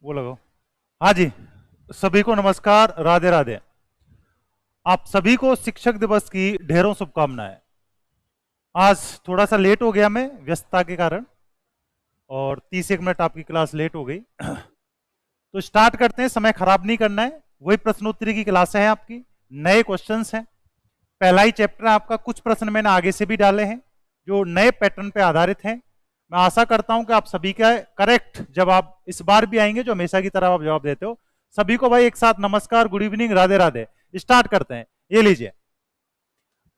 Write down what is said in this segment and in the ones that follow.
वो लगाओ। हाँ जी, सभी को नमस्कार, राधे राधे। आप सभी को शिक्षक दिवस की ढेरों शुभकामनाएं। आज थोड़ा सा लेट हो गया मैं व्यस्तता के कारण, और 30 मिनट आपकी क्लास लेट हो गई। तो स्टार्ट करते हैं, समय खराब नहीं करना है। वही प्रश्नोत्तरी की क्लास है आपकी, नए क्वेश्चंस हैं। पहला ही चैप्टर है आपका, कुछ प्रश्न मैंने आगे से भी डाले हैं जो नए पैटर्न पे आधारित हैं। मैं आशा करता हूं कि आप सभी का करेक्ट जवाब इस बार भी आएंगे, जो हमेशा की तरह आप जवाब देते हो। सभी को भाई एक साथ नमस्कार, good evening, Radhe Radhe. Start करते हैं। ये लीजिए,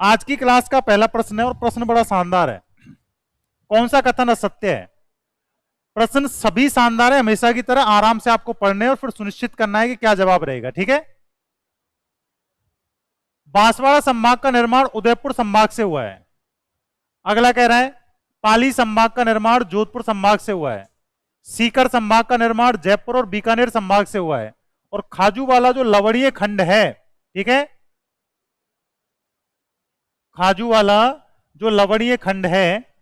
आज की क्लास का पहला प्रश्न है और प्रश्न बड़ा शानदार है। कौन सा कथन असत्य है? प्रश्न सभी शानदार है, हमेशा की तरह आराम से आपको पढ़ने और फिर सुनिश्चित करना है कि क्या जवाब रहेगा। ठीक है। बांसवाड़ा संभाग का निर्माण उदयपुर संभाग से हुआ है। अगला कह रहा है पाली संभाग का निर्माण जोधपुर संभाग से हुआ है। सीकर संभाग का निर्माण जयपुर और बीकानेर संभाग से हुआ है। और खाजूवाला जो लवणीय खंड है, ठीक है, खाजूवाला जो लवणीय खंड है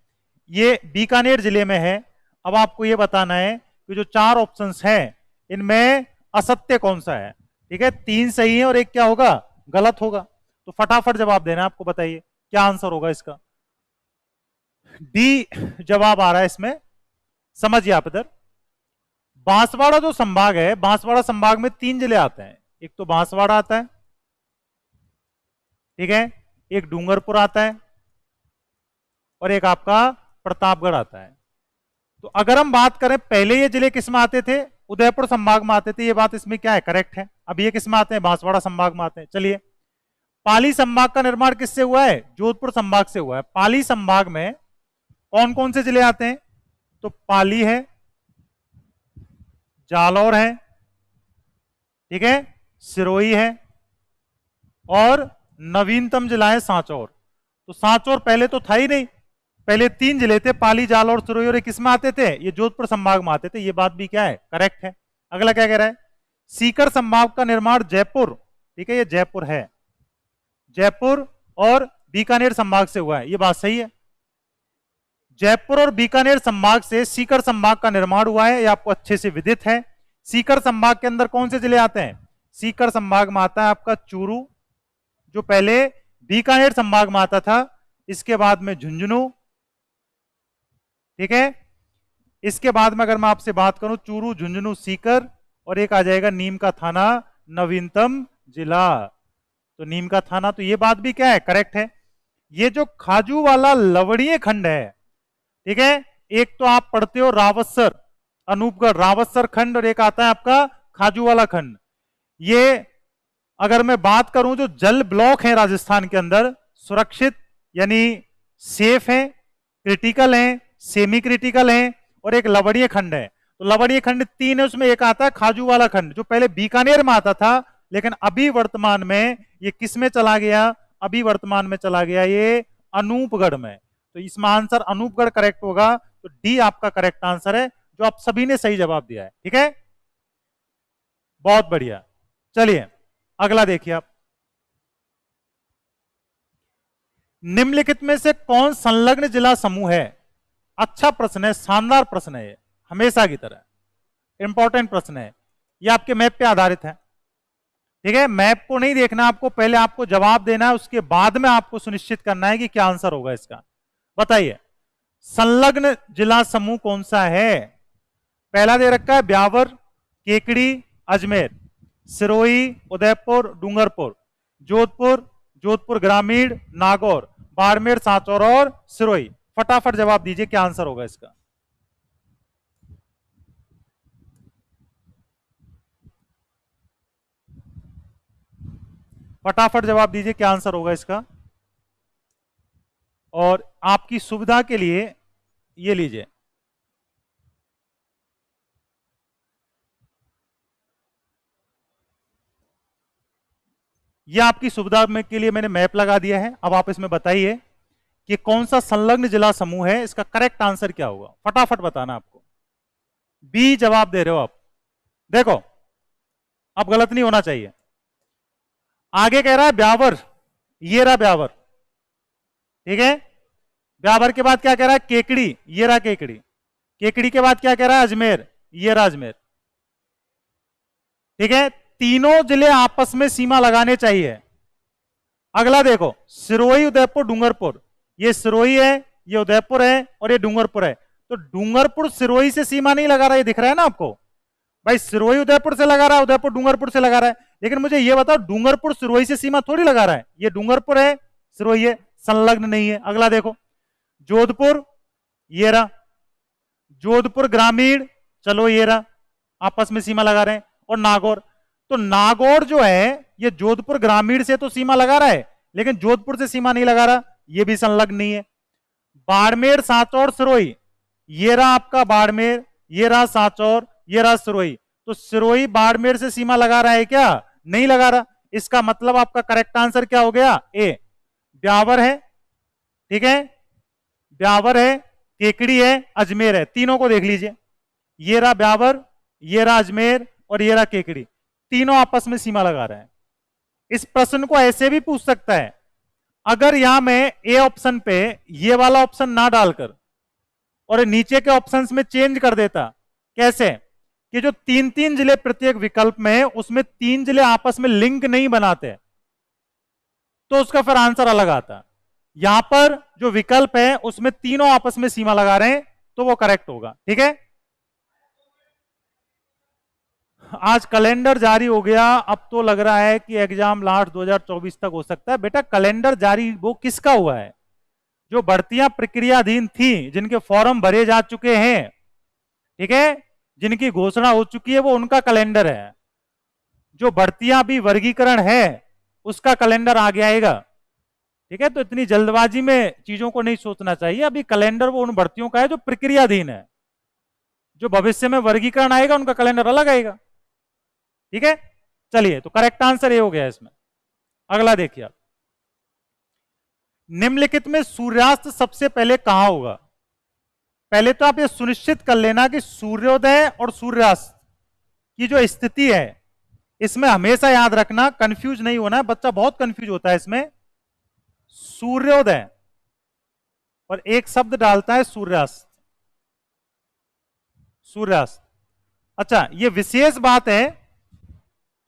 ये बीकानेर जिले में है। अब आपको ये बताना है कि जो चार ऑप्शंस हैं इनमें असत्य कौन सा है। ठीक है, 3 सही है और एक क्या होगा, गलत होगा। तो फटाफट जवाब देना है आपको। बताइए क्या आंसर होगा इसका। डी जवाब आ रहा है इसमें। समझिए आप इधर, बांसवाड़ा जो संभाग है, बांसवाड़ा संभाग में 3 जिले आते हैं। एक तो बांसवाड़ा आता है, ठीक है, एक डूंगरपुर आता है और एक आपका प्रतापगढ़ आता है। तो अगर हम बात करें पहले ये जिले किस में आते थे, उदयपुर संभाग में आते थे, ये बात इसमें क्या है, करेक्ट है। अब ये किस में आते हैं, बांसवाड़ा संभाग में आते हैं। चलिए, पाली संभाग का निर्माण किससे हुआ है, जोधपुर संभाग से हुआ है। पाली संभाग में कौन कौन से जिले आते हैं, तो पाली है, जालौर है, ठीक है, सिरोही है और नवीनतम जिला है सांचौर। तो सांचौर पहले तो था ही नहीं, पहले 3 जिले थे, पाली, जालौर, सिरोही, और किस में आते थे, ये जोधपुर संभाग में आते थे। ये बात भी क्या है, करेक्ट है। अगला क्या कह रहा है, सीकर संभाग का निर्माण जयपुर, ठीक है, ये जयपुर है, जयपुर और बीकानेर संभाग से हुआ है। ये बात सही है। जयपुर और बीकानेर संभाग से सीकर संभाग का निर्माण हुआ है, ये आपको अच्छे से विदित है। सीकर संभाग के अंदर कौन से जिले आते हैं, सीकर संभाग में आता है आपका चूरू, जो पहले बीकानेर संभाग में आता था। इसके बाद में झुंझुनू, ठीक है, इसके बाद में अगर मैं आपसे बात करूं चूरू, झुंझुनू, सीकर, और एक आ जाएगा नीम का थाना, नवीनतम जिला। तो नीम का थाना, तो ये बात भी क्या है, करेक्ट है। ये जो खाजू वाला लवणीय खंड है, ठीक है, एक तो आप पढ़ते हो रावतसर, अनूपगढ़, रावतसर खंड, और एक आता है आपका खाजू वाला खंड। ये अगर मैं बात करूं जो जल ब्लॉक है राजस्थान के अंदर, सुरक्षित यानी सेफ है, क्रिटिकल है, सेमी क्रिटिकल है, और एक लवणीय खंड है। तो लवणीय खंड 3 है, उसमें एक आता है खाजू वाला खंड, जो पहले बीकानेर में आता था, लेकिन अभी वर्तमान में ये किस में चला गया, अभी वर्तमान में चला गया ये अनूपगढ़ में। तो इसमें आंसर अनूपगढ़ करेक्ट होगा। तो डी आपका करेक्ट आंसर है, जो आप सभी ने सही जवाब दिया है। ठीक है, बहुत बढ़िया। चलिए अगला देखिए आप, निम्नलिखित में से कौन संलग्न जिला समूह है। अच्छा प्रश्न है, शानदार प्रश्न है, हमेशा की तरह इंपॉर्टेंट प्रश्न है। ये आपके मैप पे आधारित है, ठीक है। मैप को नहीं देखना आपको, पहले आपको जवाब देना है, उसके बाद में आपको सुनिश्चित करना है कि क्या आंसर होगा इसका। बताइए संलग्न जिला समूह कौन सा है। पहला दे रखा है ब्यावर, केकड़ी, अजमेर, सिरोही, उदयपुर, डूंगरपुर, जोधपुर, जोधपुर ग्रामीण, नागौर, बाड़मेर, सांचौर और सिरोही। फटाफट जवाब दीजिए क्या आंसर होगा इसका। फटाफट जवाब दीजिए क्या आंसर होगा इसका। और आपकी सुविधा के लिए ये लीजिए, ये आपकी सुविधा में के लिए मैंने मैप लगा दिया है। अब आप इसमें बताइए कि कौन सा संलग्न जिला समूह है, इसका करेक्ट आंसर क्या होगा, फटाफट बताना आपको। बी जवाब दे रहे हो आप, देखो अब गलत नहीं होना चाहिए। आगे कह रहा है ब्यावर, ये रहा ब्यावर, ठीक है। ब्यावर के बाद क्या कह रहा है, केकड़ी, ये रहा केकड़ी। केकड़ी के बाद क्या कह रहा है, अजमेर, ये रहा अजमेर। ठीक है, तीनों जिले आपस में सीमा लगाने चाहिए। अगला देखो, सिरोही, उदयपुर, डूंगरपुर। ये सिरोही है, ये उदयपुर है और ये डूंगरपुर है। तो डूंगरपुर सिरोही से सीमा नहीं लगा रहा, ये दिख रहा है ना आपको भाई, सिरोही उदयपुर से लगा रहा है, उदयपुर डूंगरपुर से लगा रहा है। लेकिन मुझे ये बताओ, डूंगरपुर सिरोही से सीमा थोड़ी लगा रहा है, ये डूंगरपुर है, सिरोही है, संलग्न नहीं है। अगला देखो, जोधपुर, ये रहा, जोधपुर ग्रामीण, चलो ये रहा, आपस में सीमा लगा रहे हैं। और नागौर, तो नागौर जो है ये जोधपुर ग्रामीण से तो सीमा लगा रहा है, लेकिन जोधपुर से सीमा नहीं लगा रहा, ये भी संलग्न नहीं है। बाड़मेर, सांचौर, सिरोही, ये रहा आपका बाड़मेर, ये रहा सांचौर, ये रहा सिरोही। तो सिरोही बाड़मेर से सीमा लगा रहा है क्या? नहीं लगा रहा। इसका मतलब आपका करेक्ट आंसर क्या हो गया? ए। ब्यावर है, ठीक है, ब्यावर है, केकड़ी है, अजमेर है, तीनों को देख लीजिए, ये रहा ब्यावर, ये रहा अजमेर और ये रहा केकड़ी, तीनों आपस में सीमा लगा रहे हैं। इस प्रश्न को ऐसे भी पूछ सकता है, अगर यहां मैं ए ऑप्शन पे ये वाला ऑप्शन ना डालकर और नीचे के ऑप्शंस में चेंज कर देता, कैसे कि जो तीन तीन जिले प्रत्येक विकल्प में है उसमें तीन जिले आपस में लिंक नहीं बनाते, तो उसका फिर आंसर अलग आता। यहां पर जो विकल्प है उसमें तीनों आपस में सीमा लगा रहे हैं, तो वो करेक्ट होगा। ठीक है, आज कैलेंडर जारी हो गया, अब तो लग रहा है कि एग्जाम लास्ट 2024 तक हो सकता है। बेटा कैलेंडर जारी वो किसका हुआ है? जो भर्तियां प्रक्रियाधीन थी, जिनके फॉर्म भरे जा चुके हैं, ठीक है, जिनकी घोषणा हो चुकी है, वो उनका कैलेंडर है। जो भर्तियां भी वर्गीकरण है उसका कैलेंडर आगे आएगा। ठीक है, तो इतनी जल्दबाजी में चीजों को नहीं सोचना चाहिए। अभी कैलेंडर वो उन भर्तियों का है जो प्रक्रियाधीन है, जो भविष्य में वर्गीकरण आएगा उनका कैलेंडर अलग आएगा। ठीक है, चलिए, तो करेक्ट आंसर ये हो गया इसमें। अगला देखिए आप, निम्नलिखित में सूर्यास्त सबसे पहले कहां होगा? पहले तो आप ये सुनिश्चित कर लेना कि सूर्योदय और सूर्यास्त की जो स्थिति है, इसमें हमेशा याद रखना, कंफ्यूज नहीं होना है, बच्चा बहुत कंफ्यूज होता है इसमें। सूर्योदय और एक शब्द डालता है सूर्यास्त, सूर्यास्त। अच्छा, ये विशेष बात है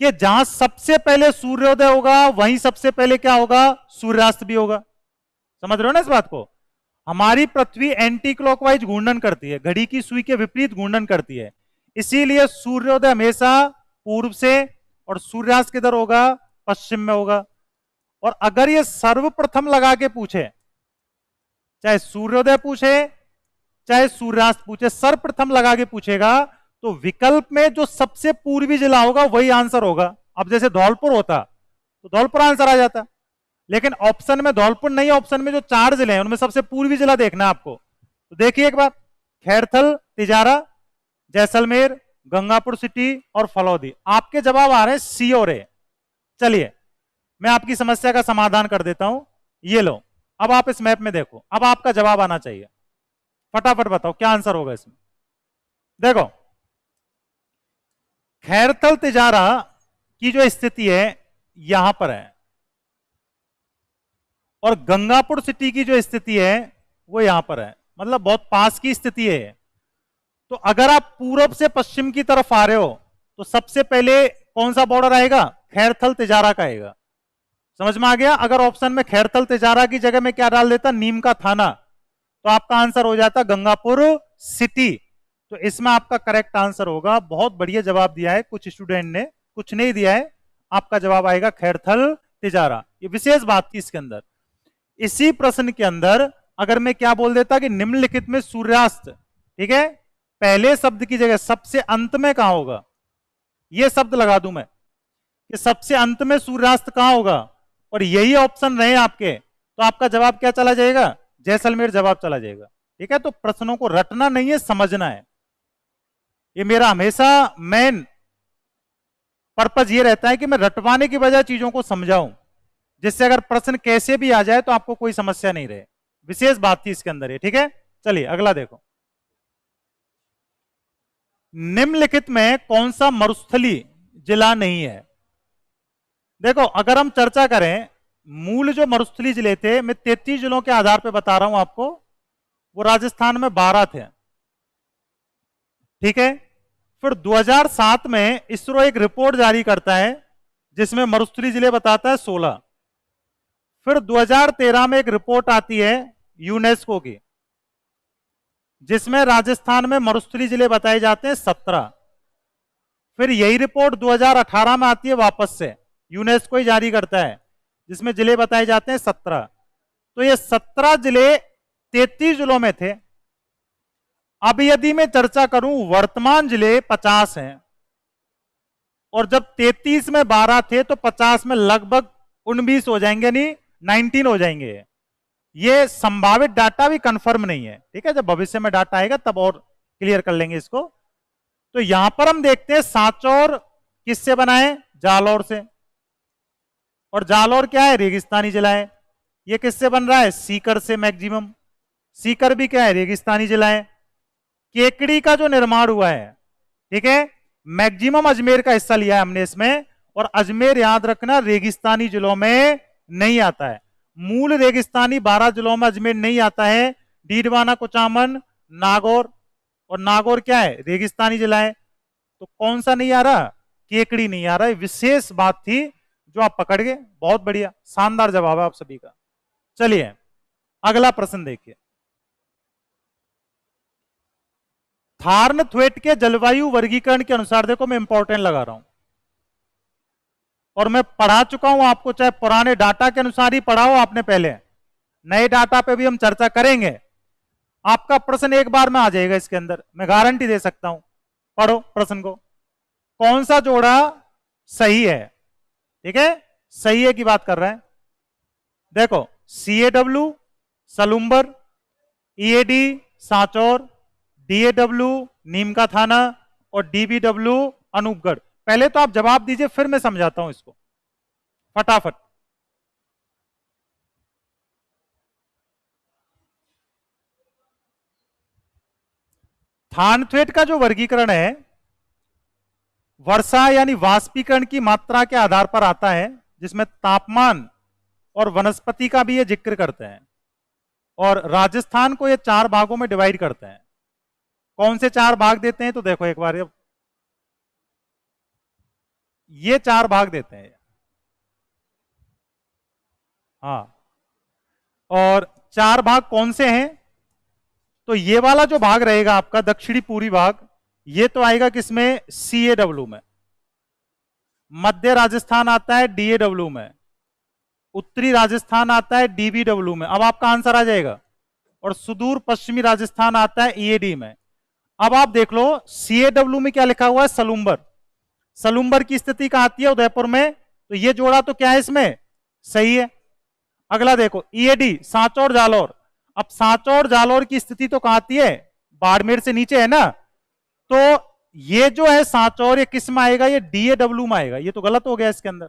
कि जहां सबसे पहले सूर्योदय होगा वहीं सबसे पहले क्या होगा? सूर्यास्त भी होगा। समझ रहे हो ना इस बात को? हमारी पृथ्वी एंटी क्लॉकवाइज घूर्णन करती है, घड़ी की सुई के विपरीत घूर्णन करती है, इसीलिए सूर्योदय हमेशा पूर्व से और सूर्यास्त किधर होगा? पश्चिम में होगा। और अगर ये सर्वप्रथम लगा के पूछे, चाहे सूर्योदय पूछे चाहे सूर्यास्त पूछे, सर्वप्रथम लगा के पूछेगा, तो विकल्प में जो सबसे पूर्वी जिला होगा वही आंसर होगा। अब जैसे धौलपुर होता तो धौलपुर आंसर आ जाता, लेकिन ऑप्शन में धौलपुर नहीं है, ऑप्शन में जो 4 जिले हैं उनमें सबसे पूर्वी जिला देखना है आपको। तो देखिए एक बार, खैरथल, तिजारा, जैसलमेर, गंगापुर सिटी और फलौदी। आपके जवाब आ रहे हैं सी और ए। चलिए, मैं आपकी समस्या का समाधान कर देता हूं। ये लो, अब आप इस मैप में देखो, अब आपका जवाब आना चाहिए। फटाफट बताओ क्या आंसर होगा इसमें। देखो, खैरथल तिजारा की जो स्थिति है यहां पर है, और गंगापुर सिटी की जो स्थिति है वो यहां पर है, मतलब बहुत पास की स्थिति है। तो अगर आप पूरब से पश्चिम की तरफ आ रहे हो तो सबसे पहले कौन सा बॉर्डर आएगा? खैरथल तिजारा का आएगा। समझ में आ गया? अगर ऑप्शन में खैरथल तिजारा की जगह में क्या डाल देता? नीम का थाना, तो आपका आंसर हो जाता गंगापुर सिटी। तो इसमें आपका करेक्ट आंसर होगा। बहुत बढ़िया जवाब दिया है कुछ स्टूडेंट ने, कुछ नहीं दिया है। आपका जवाब आएगा खैरथल तिजारा। ये विशेष बात थी इसके अंदर। इसी प्रश्न के अंदर अगर मैं क्या बोल देता कि निम्नलिखित में सूर्यास्त, ठीक है, पहले शब्द की जगह सबसे अंत में कहां होगा, यह शब्द लगा दूं मैं कि सबसे अंत में सूर्यास्त कहां होगा, और यही ऑप्शन रहे आपके, तो आपका जवाब क्या चला जाएगा? जैसलमेर जवाब चला जाएगा। ठीक है, तो प्रश्नों को रटना नहीं है, समझना है। ये मेरा हमेशा मेन पर्पज ये रहता है कि मैं रटवाने की बजाय चीजों को समझाऊं, जिससे अगर प्रश्न कैसे भी आ जाए तो आपको कोई समस्या नहीं रहे। विशेष बात थी इसके अंदर ये। ठीक है, चलिए अगला देखो। निम्नलिखित में कौन सा मरुस्थली जिला नहीं है? देखो, अगर हम चर्चा करें, मूल जो मरुस्थली जिले थे, मैं 33 जिलों के आधार पर बता रहा हूं आपको, वो राजस्थान में 12 थे। ठीक है, फिर 2007 में इसरो एक रिपोर्ट जारी करता है जिसमें मरुस्थलीय जिले बताता है 16। फिर 2013 में एक रिपोर्ट आती है यूनेस्को की जिसमें राजस्थान में मरुस्थलीय जिले बताए जाते हैं 17। फिर यही रिपोर्ट 2018 में आती है वापस से, यूनेस्को ही जारी करता है जिसमें जिले बताए जाते हैं 17। तो ये 17 जिले 33 जिलों में थे। अब यदि मैं चर्चा करूं, वर्तमान जिले 50 हैं और जब 33 में 12 थे तो 50 में लगभग 19 हो जाएंगे, नहीं 19 हो जाएंगे। ये संभावित डाटा भी कंफर्म नहीं है, ठीक है, जब भविष्य में डाटा आएगा तब और क्लियर कर लेंगे इसको। तो यहां पर हम देखते हैं सांचौर किससे बना है, जालौर से, और जालौर क्या है, रेगिस्तानी जिला है। ये किससे बन रहा है, सीकर से मैक्सिमम, सीकर भी क्या है, रेगिस्तानी जिला है। केकड़ी का जो निर्माण हुआ है, ठीक है, मैक्सिमम अजमेर का हिस्सा लिया है हमने इसमें, और अजमेर याद रखना रेगिस्तानी जिलों में नहीं आता है। मूल रेगिस्तानी 12 जिलों में अजमेर नहीं आता है, डीडवाना, कुचामन, नागौर, और नागौर क्या है, रेगिस्तानी जिला है। तो कौन सा नहीं आ रहा, केकड़ी नहीं आ रहा है। विशेष बात थी जो आप पकड़ गए, बहुत बढ़िया, शानदार जवाब है आप सभी का। चलिए अगला प्रश्न देखिए। थार्नथवेट के जलवायु वर्गीकरण के अनुसार, देखो मैं इंपॉर्टेंट लगा रहा हूं और मैं पढ़ा चुका हूं आपको, चाहे पुराने डाटा के अनुसार ही पढ़ा हो आपने पहले, नए डाटा पे भी हम चर्चा करेंगे। आपका प्रश्न एक बार में आ जाएगा इसके अंदर, मैं गारंटी दे सकता हूं। पढ़ो प्रश्न को, कौन सा जोड़ा सही है, ठीक है, सही है की बात कर रहे हैं। देखो CAW Salumbar, EAD Sanchore, DAW नीम का थाना, और DBW अनूपगढ़। पहले तो आप जवाब दीजिए, फिर मैं समझाता हूं इसको फटाफट। थानथवेट का जो वर्गीकरण है वर्षा यानी वाष्पीकरण की मात्रा के आधार पर आता है, जिसमें तापमान और वनस्पति का भी ये जिक्र करते हैं, और राजस्थान को ये 4 भागों में डिवाइड करते हैं। कौन से 4 भाग देते हैं, तो देखो एक बार, ये 4 भाग देते हैं, हाँ, और 4 भाग कौन से हैं, तो ये वाला जो भाग रहेगा आपका दक्षिणी पूर्वी भाग, ये तो आएगा किसमें, CAW में। मध्य राजस्थान आता है DAW में, उत्तरी राजस्थान आता है DBW में, अब आपका आंसर आ जाएगा, और सुदूर पश्चिमी राजस्थान आता है EAD में। अब आप देख लो CAW में क्या लिखा हुआ है, सलूम्बर, सलूम्बर की स्थिति कहां आती है, उदयपुर में, तो ये जोड़ा तो क्या है इसमें, सही है। अगला देखो EAD सांचौर जालौर, अब सांचौर जालौर की स्थिति तो कहां आती है, बाड़मेर से नीचे है ना, तो ये जो है सांचौर, ये किस में आएगा, ये DAW में आएगा, ये तो गलत हो गया इसके अंदर,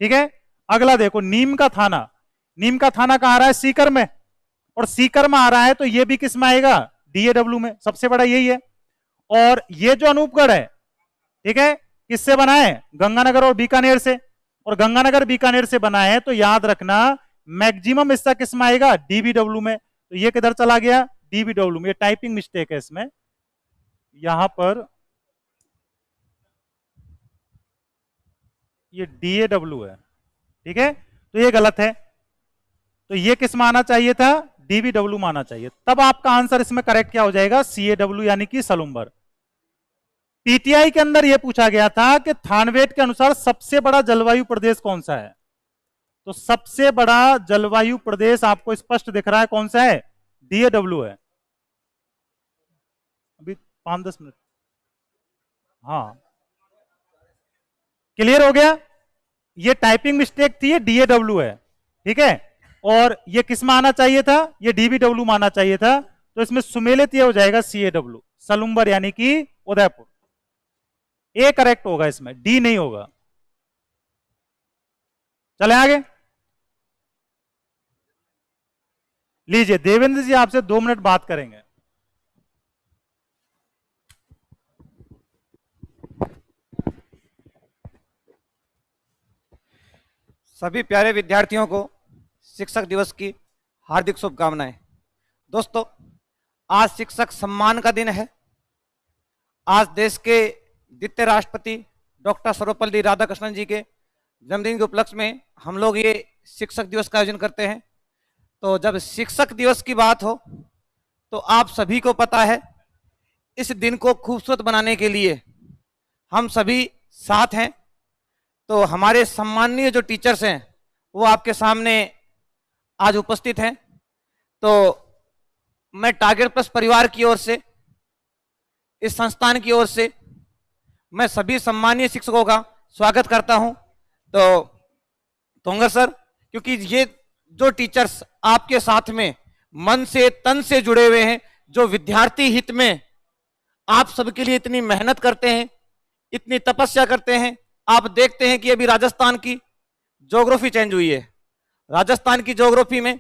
ठीक है। अगला देखो नीम का थाना, नीम का थाना कहां आ रहा है, सीकर में, और सीकर में आ रहा है तो ये भी किस में आएगा, DAW में, सबसे बड़ा यही है। और ये जो अनूपगढ़ है, ठीक है, किससे बना है, गंगानगर और बीकानेर से, और गंगानगर बीकानेर से बना है, तो याद रखना मैक्सिमम हिस्सा किस में आएगा, DBW में। तो ये किधर चला गया, DBW में, ये टाइपिंग मिस्टेक है इसमें, यहां पर ये DAW है, ठीक है, तो ये गलत है, तो ये किस में आना चाहिए था, DBW में आना चाहिए। तब आपका आंसर इसमें करेक्ट क्या हो जाएगा, CAW यानी कि सलूम्बर। PTI के अंदर यह पूछा गया था कि थानवेट के अनुसार सबसे बड़ा जलवायु प्रदेश कौन सा है, तो सबसे बड़ा जलवायु प्रदेश आपको स्पष्ट दिख रहा है, कौन सा है, DAW है। अभी 5-10 मिनट, हाँ क्लियर हो गया, ये टाइपिंग मिस्टेक थी, ये DAW है, ठीक है, और ये किस में आना चाहिए था, ये DBW में आना चाहिए था, तो इसमें सुमेलित ये हो जाएगा CAW सलूम्बर यानी कि उदयपुर। ए करेक्ट होगा इसमें, डी नहीं होगा। चले आगे, लीजिए देवेंद्र जी आपसे 2 मिनट बात करेंगे। सभी प्यारे विद्यार्थियों को शिक्षक दिवस की हार्दिक शुभकामनाएं। दोस्तों, आज शिक्षक सम्मान का दिन है। आज देश के द्वितीय राष्ट्रपति डॉक्टर सर्वपल्ली राधाकृष्णन जी के जन्मदिन के उपलक्ष्य में हम लोग ये शिक्षक दिवस का आयोजन करते हैं। तो जब शिक्षक दिवस की बात हो तो आप सभी को पता है इस दिन को खूबसूरत बनाने के लिए हम सभी साथ हैं। तो हमारे सम्माननीय जो टीचर्स हैं वो आपके सामने आज उपस्थित हैं। तो मैं टारगेट प्लस परिवार की ओर से, इस संस्थान की ओर से मैं सभी सम्मानीय शिक्षकों का स्वागत करता हूं। तो तोंगर सर, क्योंकि ये जो टीचर्स आपके साथ में मन से तन से जुड़े हुए हैं, जो विद्यार्थी हित में आप सबके लिए इतनी मेहनत करते हैं, इतनी तपस्या करते हैं। आप देखते हैं कि अभी राजस्थान की ज्योग्राफी चेंज हुई है। राजस्थान की ज्योग्राफी में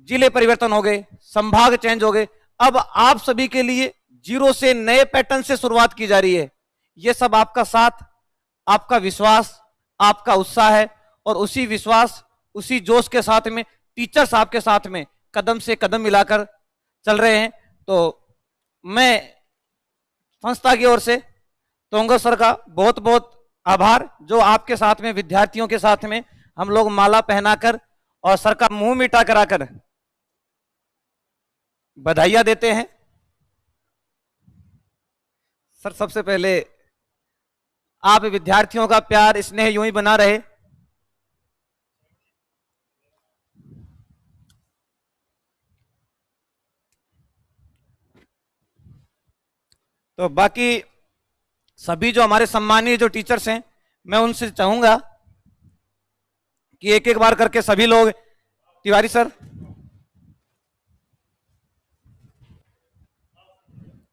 जिले परिवर्तन हो गए, संभाग चेंज हो गए। अब आप सभी के लिए जीरो से नए पैटर्न से शुरुआत की जा रही है। ये सब आपका साथ, आपका विश्वास, आपका उत्साह है, और उसी विश्वास, उसी जोश के साथ में टीचर्स आपके साथ में कदम से कदम मिलाकर चल रहे हैं। तो मैं संस्था की ओर से तोंगर सर का बहुत बहुत आभार, जो आपके साथ में विद्यार्थियों के साथ में हम लोग माला पहनाकर और सर का मुंह मीठा कराकर बधाइयां देते हैं। सर, सबसे पहले आप विद्यार्थियों का प्यार स्नेह यूं ही बना रहे। तो बाकी सभी जो हमारे सम्मानीय जो टीचर्स हैं, मैं उनसे चाहूंगा कि एक एक बार करके सभी लोग, तिवारी सर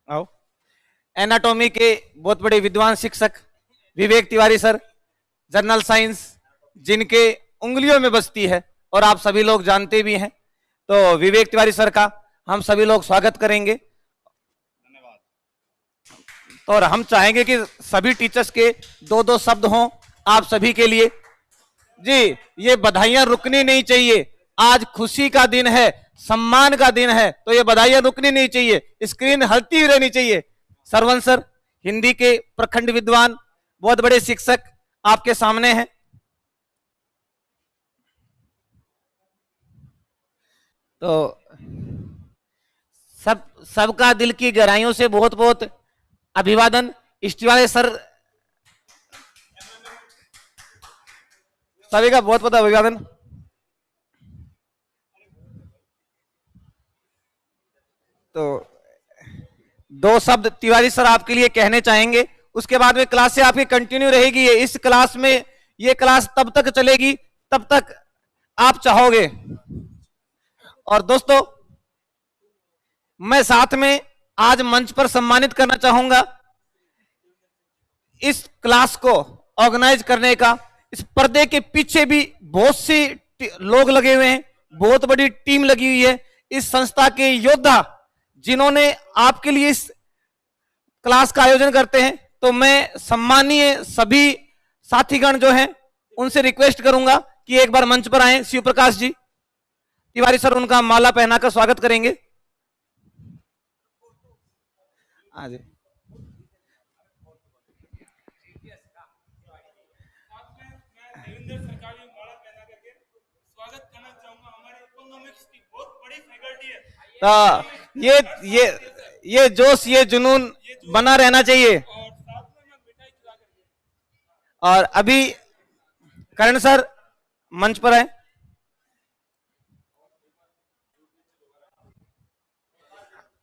आओ, एनाटॉमी के बहुत बड़े विद्वान शिक्षक Vivek Tiwari sir, general science जिनके उंगलियों में बसती है और आप सभी लोग जानते भी हैं। तो विवेक तिवारी सर का हम सभी लोग स्वागत करेंगे। तो और हम चाहेंगे कि सभी टीचर्स के दो दो शब्द हों आप सभी के लिए। जी, ये बधाइयां रुकनी नहीं चाहिए। आज खुशी का दिन है, सम्मान का दिन है, तो ये बधाइयां रुकनी नहीं चाहिए, स्क्रीन हलती हुई रहनी चाहिए। सरवंश सर, हिंदी के प्रखंड विद्वान, बहुत बड़े शिक्षक आपके सामने हैं। तो सबका दिल की गहराइयों से बहुत बहुत अभिवादन। इष्टिवाले सर, सभी का बहुत बहुत अभिवादन। तो दो शब्द तिवारी सर आपके लिए कहने चाहेंगे, उसके बाद में क्लास से आपकी कंटिन्यू रहेगी। इस क्लास में, ये क्लास तब तक चलेगी तब तक आप चाहोगे। और दोस्तों, मैं साथ में आज मंच पर सम्मानित करना चाहूंगा इस क्लास को ऑर्गेनाइज करने का। इस पर्दे के पीछे भी बहुत से लोग लगे हुए हैं, बहुत बड़ी टीम लगी हुई है, इस संस्था के योद्धा जिन्होंने आपके लिए इस क्लास का आयोजन करते हैं। तो मैं सम्मानीय सभी साथीगण जो हैं उनसे रिक्वेस्ट करूंगा कि एक बार मंच पर आए। शिव प्रकाश जी, तिवारी सर उनका माला पहनाकर स्वागत करेंगे। आज ये जोश, ये जुनून बना रहना चाहिए। और अभी करण सर मंच पर है।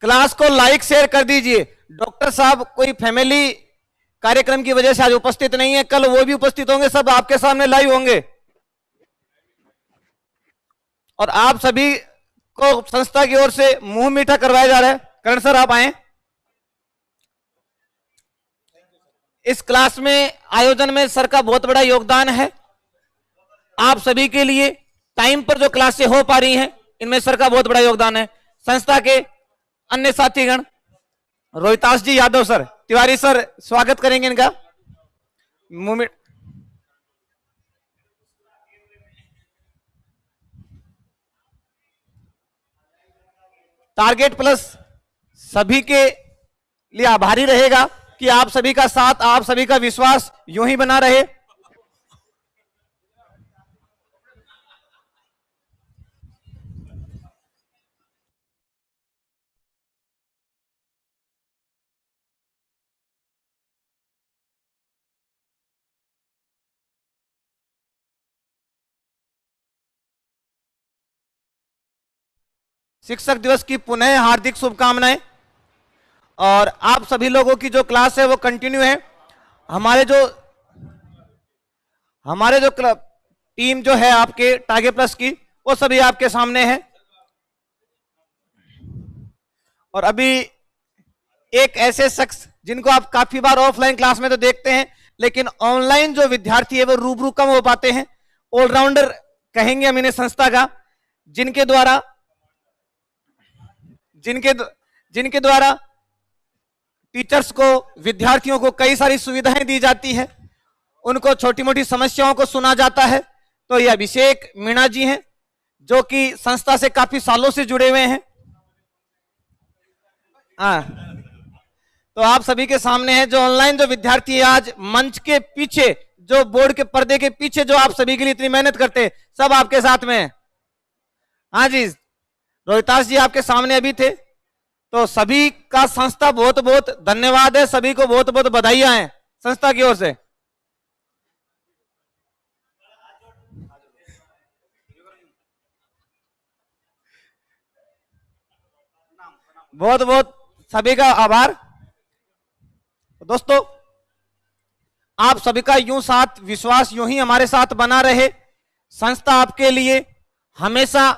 क्लास को लाइक शेयर कर दीजिए। डॉक्टर साहब कोई फैमिली कार्यक्रम की वजह से आज उपस्थित नहीं है, कल वो भी उपस्थित होंगे, सब आपके सामने लाइव होंगे। और आप सभी को संस्था की ओर से मुंह मीठा करवाया जा रहा है। करण सर आप आए। इस क्लास में, आयोजन में सर का बहुत बड़ा योगदान है। आप सभी के लिए टाइम पर जो क्लासें हो पा रही हैं, इनमें सर का बहुत बड़ा योगदान है। संस्था के अन्य साथीगण, रोहितास जी यादव सर, तिवारी सर स्वागत करेंगे इनका। मूवमेंट टारगेट प्लस सभी के लिए आभारी रहेगा। कि आप सभी का साथ, आप सभी का विश्वास यूं ही बना रहे। शिक्षक दिवस की पुनः हार्दिक शुभकामनाएं। और आप सभी लोगों की जो क्लास है वो कंटिन्यू है। हमारे जो क्लब टीम जो है आपके टारगेट प्लस की, वो सभी आपके सामने है। और अभी एक ऐसे शख्स जिनको आप काफी बार ऑफलाइन क्लास में तो देखते हैं, लेकिन ऑनलाइन जो विद्यार्थी है वो रूबरू कम हो पाते हैं। ऑलराउंडर कहेंगे हम इन्हें संस्था का, जिनके द्वारा जिनके द्वारा टीचर्स को, विद्यार्थियों को कई सारी सुविधाएं दी जाती है, उनको छोटी मोटी समस्याओं को सुना जाता है। तो ये अभिषेक मीणा जी हैं, जो कि संस्था से काफी सालों से जुड़े हुए हैं। तो आप सभी के सामने है जो ऑनलाइन जो विद्यार्थी है, आज मंच के पीछे, जो बोर्ड के पर्दे के पीछे जो आप सभी के लिए इतनी मेहनत करते हैं, सब आपके साथ में है। हाँ जी, रोहितास जी आपके सामने अभी थे। तो सभी का संस्था बहुत बहुत धन्यवाद है, सभी को बहुत बहुत बधाइयां हैं संस्था की ओर से। बहुत बहुत सभी का आभार। दोस्तों, आप सभी का यूं साथ, विश्वास यूं ही हमारे साथ बना रहे। संस्था आपके लिए हमेशा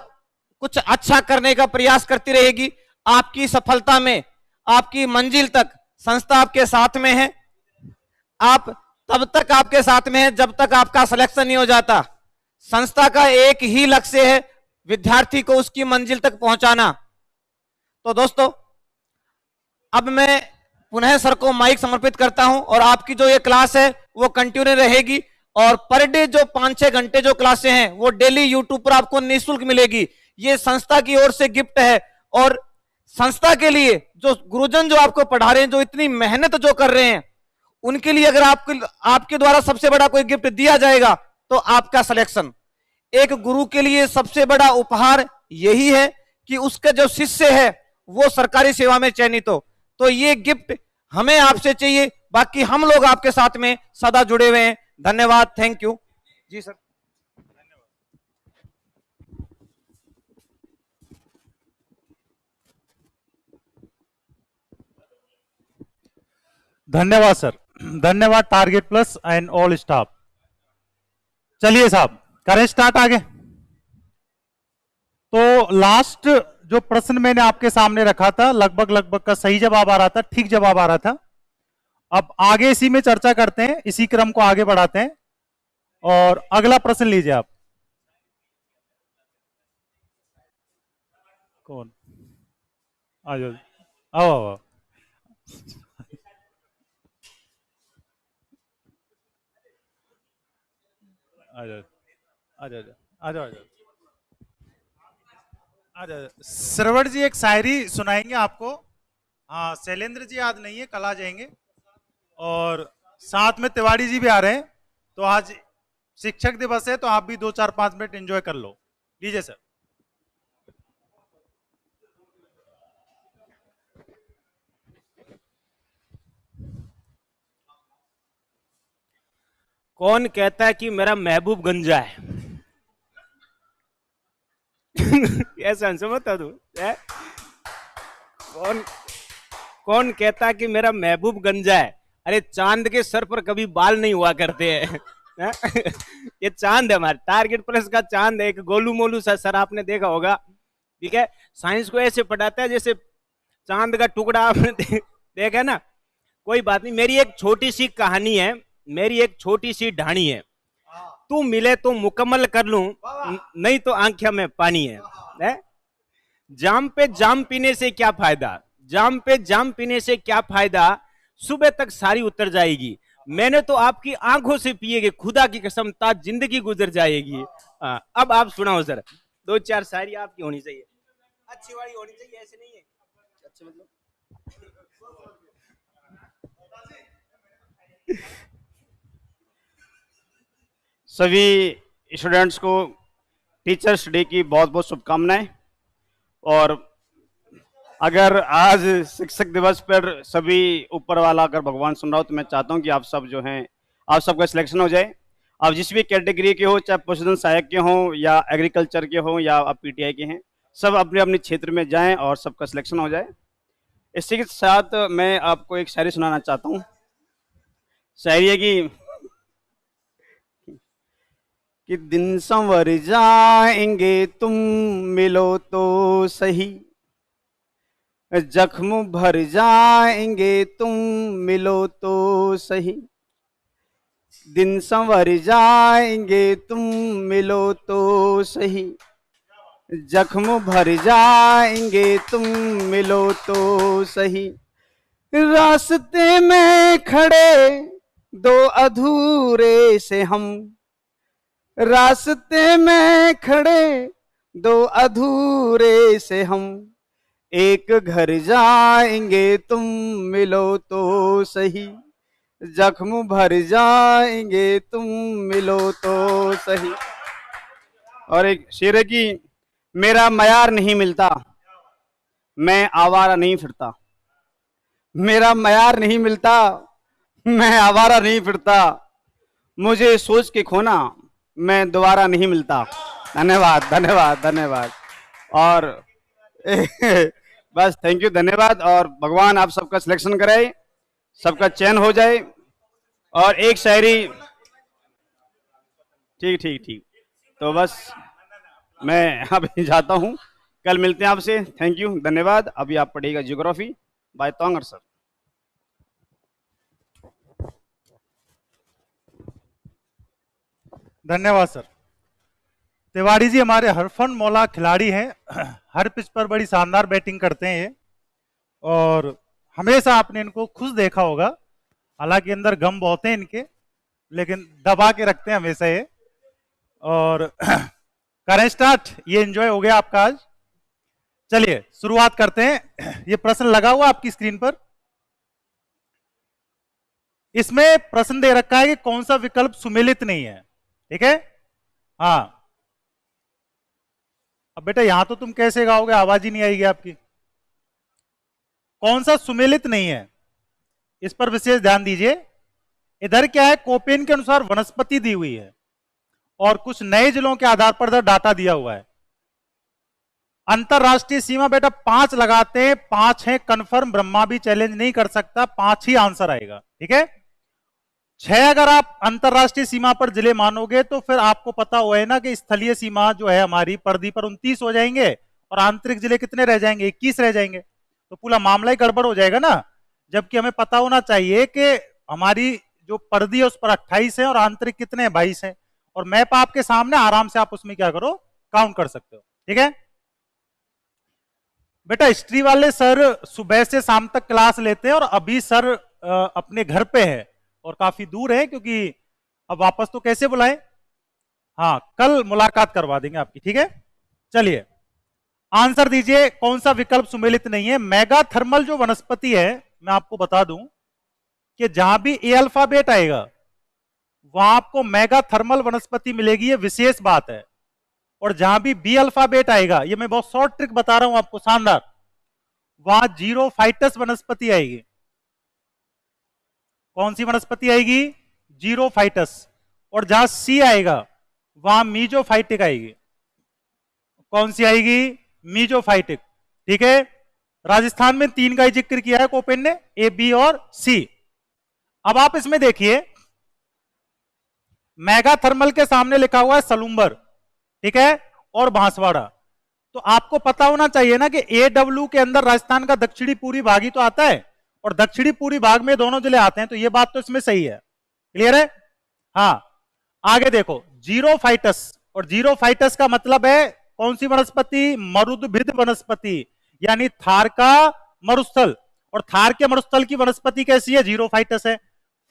कुछ अच्छा करने का प्रयास करती रहेगी। आपकी सफलता में, आपकी मंजिल तक संस्था आपके साथ में है। आप तब तक आपके साथ में है जब तक आपका सिलेक्शन नहीं हो जाता। संस्था का एक ही लक्ष्य है, विद्यार्थी को उसकी मंजिल तक पहुंचाना। तो दोस्तों, अब मैं पुनः सर को माइक समर्पित करता हूं, और आपकी जो ये क्लास है वो कंटिन्यू रहेगी। और पर डे जो 5-6 घंटे जो क्लासें हैं वो डेली यूट्यूब पर आपको निःशुल्क मिलेगी। ये संस्था की ओर से गिफ्ट है। और संस्था के लिए जो गुरुजन जो आपको पढ़ा रहे हैं, जो इतनी मेहनत जो कर रहे हैं, उनके लिए अगर आपके द्वारा सबसे बड़ा कोई गिफ्ट दिया जाएगा तो आपका सिलेक्शन। एक गुरु के लिए सबसे बड़ा उपहार यही है कि उसका जो शिष्य है वो सरकारी सेवा में चयनित हो। तो ये गिफ्ट हमें आपसे चाहिए, बाकी हम लोग आपके साथ में सदा जुड़े हुए हैं। धन्यवाद, थैंक यू जी सर। धन्यवाद सर, धन्यवाद target plus and all staff. चलिए साहब, करें स्टार्ट आगे। तो लास्ट जो प्रश्न मैंने आपके सामने रखा था, लगभग का सही जवाब आ रहा था, ठीक जवाब आ रहा था। अब आगे इसी में चर्चा करते हैं, इसी क्रम को आगे बढ़ाते हैं। और अगला प्रश्न लीजिए आप। कौन? आ जाओ, आओ आओ। आ जाओ आ जाओ आ जाओ आ जाओ आ जाओ। श्रवण जी एक शायरी सुनाएंगे आपको। हाँ, शैलेंद्र जी आज नहीं है, कल आ जाएंगे। और साथ में तिवारी जी भी आ रहे हैं। तो आज शिक्षक दिवस है, तो आप भी 2-4-5 मिनट एंजॉय कर लो। लीजिए सर। कौन कहता है कि मेरा महबूब गंजा है? ऐसा आंसर बता दो। कौन कौन कहता है कि मेरा महबूब गंजा है? अरे चांद के सर पर कभी बाल नहीं हुआ करते हैं। ये चांद है, हमारे टारगेट प्लस का चांद है। एक गोलू मोलू सा सर आपने देखा होगा, ठीक है। साइंस को ऐसे पढ़ाता है जैसे चांद का टुकड़ा आपने देखा ना। कोई बात नहीं, मेरी एक छोटी सी कहानी है, मेरी एक छोटी सी ढाणी है। तू मिले तो मुकम्मल कर लूं, नहीं तो आंखें में पानी है? जाम पे जाम पीने से क्या फायदा, जाम पे जाम पीने से क्या फायदा, सुबह तक सारी उतर जाएगी। मैंने तो आपकी आंखों से पिएगी, खुदा की कसम ताज जिंदगी गुजर जाएगी। अब आप सुनाओ सर, 2-4 शायरी आपकी होनी चाहिए, अच्छी वाली होनी चाहिए, ऐसे नहीं है। अच्छा मतलब सभी स्टूडेंट्स को टीचर्स डे की बहुत बहुत शुभकामनाएं। और अगर आज शिक्षक दिवस पर सभी ऊपर वाला अगर भगवान सुन रहा हो तो मैं चाहता हूं कि आप सब जो हैं, आप सबका सिलेक्शन हो जाए। आप जिस भी कैटेगरी के हो, चाहे पशुधन सहायक के हों या एग्रीकल्चर के हों या आप पीटीआई के हैं, सब अपने अपने क्षेत्र में जाएं और सबका सिलेक्शन हो जाए। इसी के साथ मैं आपको एक शायरी सुनाना चाहता हूँ। शायरी है कि दिन संवर जाएंगे तुम मिलो तो सही, जख्म भर जाएंगे तुम मिलो तो सही, दिन संवर जाएंगे तुम मिलो तो सही, जख्म भर जाएंगे तुम मिलो तो सही, रास्ते में खड़े दो अधूरे से हम, रास्ते में खड़े दो अधूरे से हम, एक घर जाएंगे तुम मिलो तो सही, जख्म भर जाएंगे तुम मिलो तो सही। और एक शेर है कि मेरा मयार नहीं मिलता, मैं आवारा नहीं फिरता, मेरा मयार नहीं मिलता, मैं आवारा नहीं फिरता, मुझे सोच के खोना, मैं दोबारा नहीं मिलता। धन्यवाद धन्यवाद धन्यवाद। और बस थैंक यू, धन्यवाद। और भगवान आप सबका सिलेक्शन कराए, सबका चयन हो जाए। और एक शायरी, ठीक ठीक ठीक, तो बस मैं अभी जाता हूँ, कल मिलते हैं आपसे। थैंक यू, धन्यवाद। अभी आप पढ़िएगा ज्योग्राफी बाय तोंगर सर। धन्यवाद सर। तिवारी जी हमारे हरफन मौला खिलाड़ी हैं। हर पिच पर बड़ी शानदार बैटिंग करते हैं ये, और हमेशा आपने इनको खुश देखा होगा। हालांकि अंदर गम बहुत है इनके, लेकिन दबा के रखते हैं हमेशा ये। और करें स्टार्ट, ये एंजॉय हो गया आपका आज। चलिए शुरुआत करते हैं। ये प्रश्न लगा हुआ आपकी स्क्रीन पर, इसमें प्रश्न दे रखा है कि कौन सा विकल्प सुमेलित नहीं है। ठीक है, हाँ। अब बेटा यहां तो तुम कैसे गाओगे, आवाज ही नहीं आएगी आपकी। कौन सा सुमेलित नहीं है, इस पर विशेष ध्यान दीजिए। इधर क्या है, कोपेन के अनुसार वनस्पति दी हुई है और कुछ नए जिलों के आधार पर इधर डाटा दिया हुआ है। अंतरराष्ट्रीय सीमा बेटा 5 लगाते हैं, 5 है कंफर्म, ब्रह्मा भी चैलेंज नहीं कर सकता, 5 ही आंसर आएगा। ठीक है, 6 अगर आप अंतरराष्ट्रीय सीमा पर जिले मानोगे तो फिर आपको पता हुआ है ना कि स्थलीय सीमा जो है हमारी परिधि पर 29 हो जाएंगे और आंतरिक जिले कितने रह जाएंगे, 21 रह जाएंगे। तो पूरा मामला ही गड़बड़ हो जाएगा ना। जबकि हमें पता होना चाहिए कि हमारी जो परिधि है उस पर 28 है और आंतरिक कितने हैं, 22 है। और मैप आपके सामने, आराम से आप उसमें क्या करो, काउंट कर सकते हो। ठीक है बेटा, हिस्ट्री वाले सर सुबह से शाम तक क्लास लेते हैं और अभी सर अपने घर पे है और काफी दूर है, क्योंकि अब वापस तो कैसे बुलाएं। हाँ, कल मुलाकात करवा देंगे आपकी। ठीक है, चलिए आंसर दीजिए, कौन सा विकल्प सुमेलित नहीं है। मेगा थर्मल जो वनस्पति है, मैं आपको बता दूं कि जहां भी ए अल्फाबेट आएगा वहां आपको मेगा थर्मल वनस्पति मिलेगी, ये विशेष बात है। और जहां भी बी अल्फाबेट आएगा, ये मैं बहुत शॉर्ट ट्रिक बता रहा हूं आपको, शानदार, वहां जीरोफाइटस वनस्पति आएगी। कौन सी वनस्पति आएगी, जीरोफाइटस। और जहां सी आएगा वहां मीजोफाइटिक आएगी। कौन सी आएगी, मीजोफाइटिक। ठीक है, राजस्थान में 3 का ही जिक्र किया है कोपेन ने, ए, बी और सी। अब आप इसमें देखिए, मेगा थर्मल के सामने लिखा हुआ है सलूम्बर, ठीक है, और बांसवाड़ा। तो आपको पता होना चाहिए ना कि AW के अंदर राजस्थान का दक्षिणी पूर्वी भाग ही तो आता है, और दक्षिणी पूर्वी भाग में दोनों जिले आते हैं, तो ये बात तो इसमें सही है। क्लियर है, हाँ। आगे देखो, जीरोफाइटस, और जीरोफाइटस का मतलब है कौन सी वनस्पति, मरुदभिद वनस्पति, यानी थार का मरुस्थल। और थार के मरुस्थल की वनस्पति कैसी है, जीरोफाइटस है।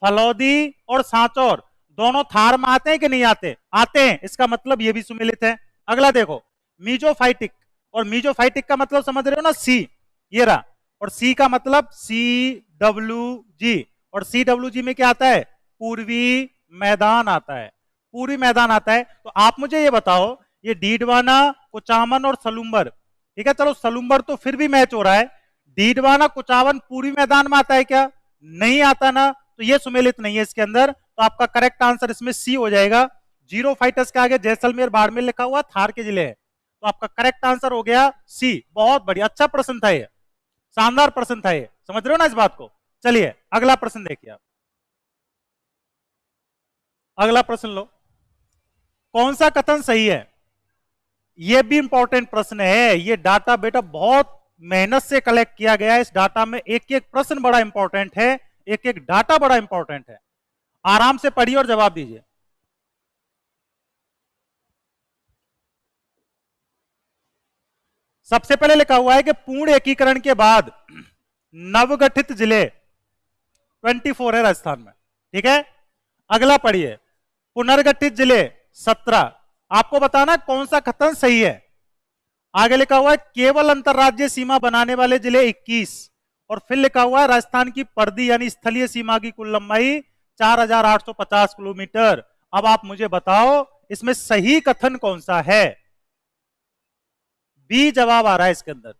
फलौदी और सांचौर दोनों थार में आते हैं कि नहीं आते, आते हैं, इसका मतलब ये भी सुमेलित है। अगला देखो, मीजोफाइटिक, और मीजोफाइटिक का मतलब समझ रहे हो ना, सी, ये रहा। और सी का मतलब CWG, और CWG में क्या आता है? पूर्वी मैदान आता है, पूर्वी मैदान आता है। तो आप मुझे ये बताओ, ये डीडवाना, कुचामन और सलूम्बर, ठीक है, चलो सलूम्बर तो फिर भी मैच हो रहा है, डीडवाना कुचामन पूर्वी मैदान में आता है क्या? नहीं आता ना, तो ये सुमेलित नहीं है इसके अंदर। तो आपका करेक्ट आंसर इसमें सी हो जाएगा। जीरो फाइटर्स के आगे जैसलमेर बाड़मेर लिखा हुआ, थार के जिले है, तो आपका करेक्ट आंसर हो गया सी। बहुत बढ़िया, अच्छा प्रश्न था ये, शानदार प्रश्न था ये, समझ रहे हो ना इस बात को। चलिए अगला प्रश्न देखिए आप, अगला प्रश्न लो। कौन सा कथन सही है? यह भी इंपॉर्टेंट प्रश्न है, ये डाटा बेटा बहुत मेहनत से कलेक्ट किया गया है। इस डाटा में एक एक प्रश्न बड़ा इंपॉर्टेंट है, एक एक डाटा बड़ा इंपॉर्टेंट है। आराम से पढ़िए और जवाब दीजिए। सबसे पहले लिखा हुआ है कि पूर्ण एकीकरण के बाद नवगठित जिले 24 है राजस्थान में, ठीक है। अगला पढ़िए, पुनर्गठित जिले 17। आपको बताना कौन सा कथन सही है। आगे लिखा हुआ है केवल अंतरराज्यीय सीमा बनाने वाले जिले 21, और फिर लिखा हुआ है राजस्थान की पर्दी यानी स्थलीय सीमा की कुल लंबाई 4850 किलोमीटर। अब आप मुझे बताओ इसमें सही कथन कौन सा है? बी जवाब आ रहा है इसके अंदर,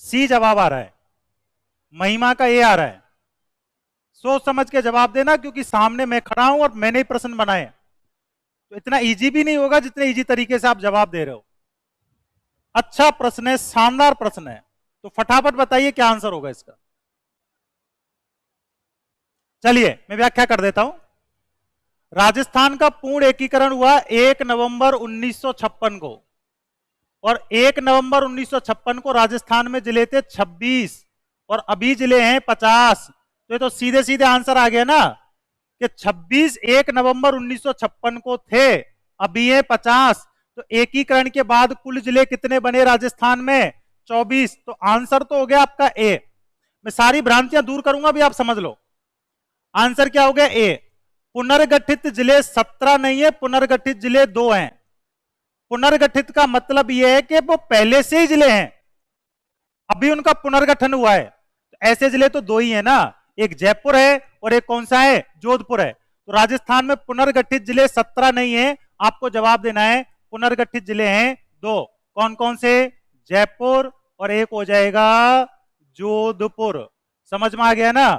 सी जवाब आ रहा है, महिमा का ए आ रहा है। सोच समझ के जवाब देना, क्योंकि सामने मैं खड़ा हूं और मैंने ही प्रश्न बनाए, तो इतना इजी भी नहीं होगा जितने इजी तरीके से आप जवाब दे रहे हो। अच्छा प्रश्न है, शानदार प्रश्न है, तो फटाफट बताइए क्या आंसर होगा इसका। चलिए मैं व्याख्या कर देता हूं। राजस्थान का पूर्ण एकीकरण हुआ 1 नवंबर 1956 को, और 1 नवंबर 1956 को राजस्थान में जिले थे 26 और अभी जिले हैं 50। तो ये तो सीधे सीधे आंसर आ गया ना कि 26 1 नवंबर 1956 को थे, अभी है 50। तो एकीकरण के बाद कुल जिले कितने बने राजस्थान में? 24। तो आंसर तो हो गया आपका ए। मैं सारी भ्रांतियां दूर करूंगा, भी आप समझ लो। आंसर क्या हो गया? ए। पुनर्गठित जिले 17 नहीं है, पुनर्गठित जिले 2 हैं। पुनर्गठित का मतलब यह है कि वो पहले से ही जिले हैं, अभी उनका पुनर्गठन हुआ है। तो ऐसे जिले तो 2 ही है ना, एक जयपुर है और एक कौन सा है? जोधपुर है। तो राजस्थान में पुनर्गठित जिले 17 नहीं है, आपको जवाब देना है पुनर्गठित जिले हैं 2। कौन कौन से? जयपुर और एक हो जाएगा जोधपुर। समझ में आ गया ना।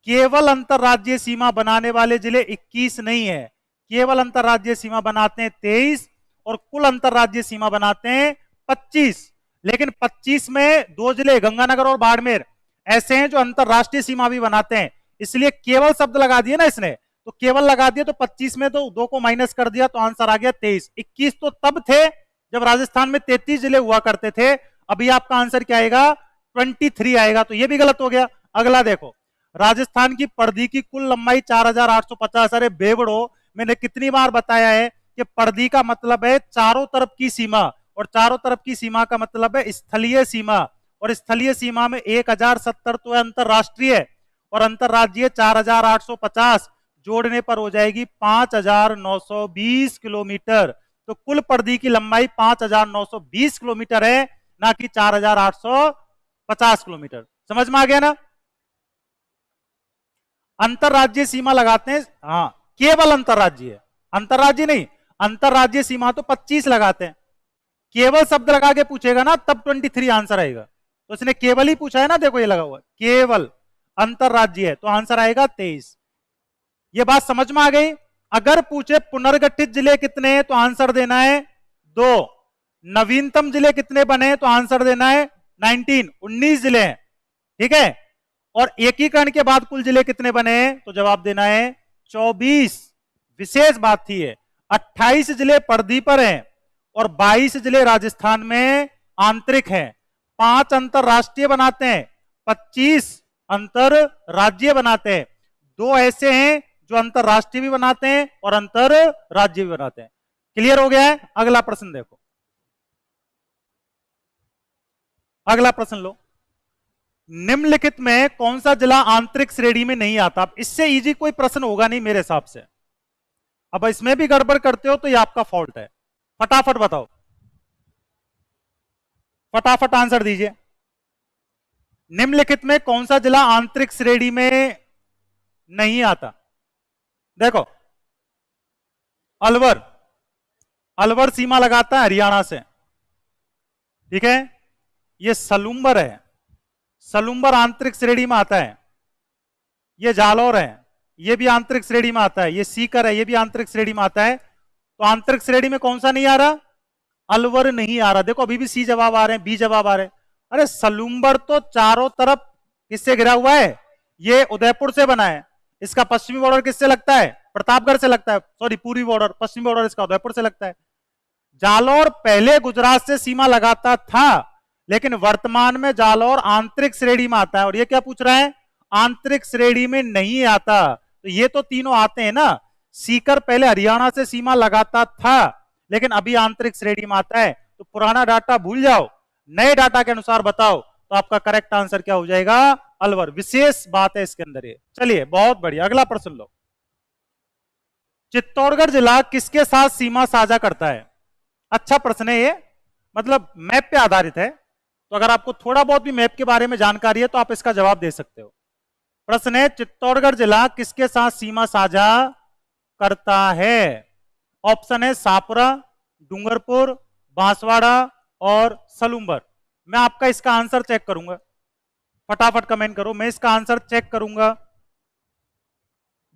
केवल अंतरराज्यीय सीमा बनाने वाले जिले 21 नहीं है, केवल अंतरराज्यीय सीमा बनाते हैं 23 और कुल अंतरराज्यीय सीमा बनाते हैं 25। लेकिन 25 में 2 जिले गंगानगर और बाड़मेर ऐसे हैं जो अंतरराष्ट्रीय सीमा भी बनाते हैं, इसलिए केवल शब्द लगा दिए ना इसने, तो केवल लगा दिए, तो 25 में तो 2 को माइनस कर दिया, तो आंसर आ गया 23। 21 तो तब थे जब राजस्थान में 33 जिले हुआ करते थे। अभी आपका आंसर क्या आएगा? 23 आएगा, तो यह भी गलत हो गया। अगला देखो, राजस्थान की पर्दी की कुल लंबाई 4850। अरे बेवड़ो, मैंने कितनी बार बताया है कि पर्दी का मतलब है चारों तरफ की सीमा, और चारों तरफ की सीमा का मतलब है स्थलीय सीमा, और स्थलीय सीमा में 1070 तो है अंतरराष्ट्रीय, और अंतरराज्यीय 4850 जोड़ने पर हो जाएगी 5920 किलोमीटर। तो कुल पर्दी की लंबाई 5920 किलोमीटर है, ना कि 4850 किलोमीटर। समझ में आ गया ना। अंतरराज्यीय सीमा लगाते हैं, हाँ केवल अंतरराज्यीय, अंतरराज्यीय नहीं, अंतरराज्यीय सीमा तो 25 लगाते हैं। केवल शब्द लगा के पूछेगा ना तब 23 आंसर आएगा, तो इसने केवल ही पूछा है ना, देखो ये लगा हुआ केवल अंतरराज्यीय है, तो आंसर आएगा 23। ये बात समझ में आ गई। अगर पूछे पुनर्गठित जिले कितने हैं तो आंसर देना है 2। नवीनतम जिले कितने बने तो आंसर देना है 19 जिले हैं, ठीक है। और एकीकरण के बाद कुल जिले कितने बने हैं तो जवाब देना है 24। विशेष बात थी ये, 28 जिले पर्दी पर हैं और 22 जिले राजस्थान में आंतरिक हैं। 5 अंतरराष्ट्रीय बनाते हैं, 25 अंतरराज्यीय बनाते हैं। 2 ऐसे हैं जो अंतरराष्ट्रीय भी बनाते हैं और अंतरराज्यीय भी बनाते हैं। क्लियर हो गया है। अगला प्रश्न देखो, अगला प्रश्न लो। निम्नलिखित में कौन सा जिला आंतरिक श्रेणी में नहीं आता? अब इससे इजी कोई प्रश्न होगा नहीं मेरे हिसाब से। अब इसमें भी गड़बड़ करते हो तो ये आपका फॉल्ट है। फटाफट बताओ, फटाफट आंसर दीजिए। निम्नलिखित में कौन सा जिला आंतरिक श्रेणी में नहीं आता? देखो, अलवर, अलवर सीमा लगाता है हरियाणा से, ठीक है। ये सलूम्बर है, सलूम्बर आंतरिक श्रेणी में आता है। ये जालौर है, ये भी आंतरिक श्रेणी में आता है। ये सीकर है, ये भी आंतरिक श्रेणी में आता है। तो आंतरिक श्रेणी में कौन सा नहीं आ रहा? अलवर नहीं आ रहा। देखो अभी भी सी जवाब आ रहे हैं, बी जवाब आ रहे हैं। अरे सलूम्बर तो चारों तरफ किससे घिरा हुआ है? ये उदयपुर से बना है। इसका पश्चिमी बॉर्डर किससे लगता है? प्रतापगढ़ से लगता है। सॉरी, पूर्वी बॉर्डर, पश्चिमी बॉर्डर इसका उदयपुर से लगता है। जालौर पहले गुजरात से सीमा लगाता था, लेकिन वर्तमान में जालौर आंतरिक श्रेणी में आता है। और ये क्या पूछ रहा है? आंतरिक श्रेणी में नहीं आता। तो ये तो तीनों आते हैं ना। सीकर पहले हरियाणा से सीमा लगाता था, लेकिन अभी आंतरिक श्रेणी में आता है। तो पुराना डाटा भूल जाओ, नए डाटा के अनुसार बताओ। तो आपका करेक्ट आंसर क्या हो जाएगा? अलवर। विशेष बात है इसके अंदर ये। चलिए, बहुत बढ़िया, अगला प्रश्न लो। चित्तौड़गढ़ जिला किसके साथ सीमा साझा करता है? अच्छा प्रश्न है ये, मतलब मैप पे आधारित है। तो अगर आपको थोड़ा बहुत भी मैप के बारे में जानकारी है तो आप इसका जवाब दे सकते हो। प्रश्न है, चित्तौड़गढ़ जिला किसके साथ सीमा साझा करता है? ऑप्शन है सापुरा, डूंगरपुर, बांसवाड़ा और सलूम्बर। मैं आपका इसका आंसर चेक करूंगा, फटाफट कमेंट करो, मैं इसका आंसर चेक करूंगा।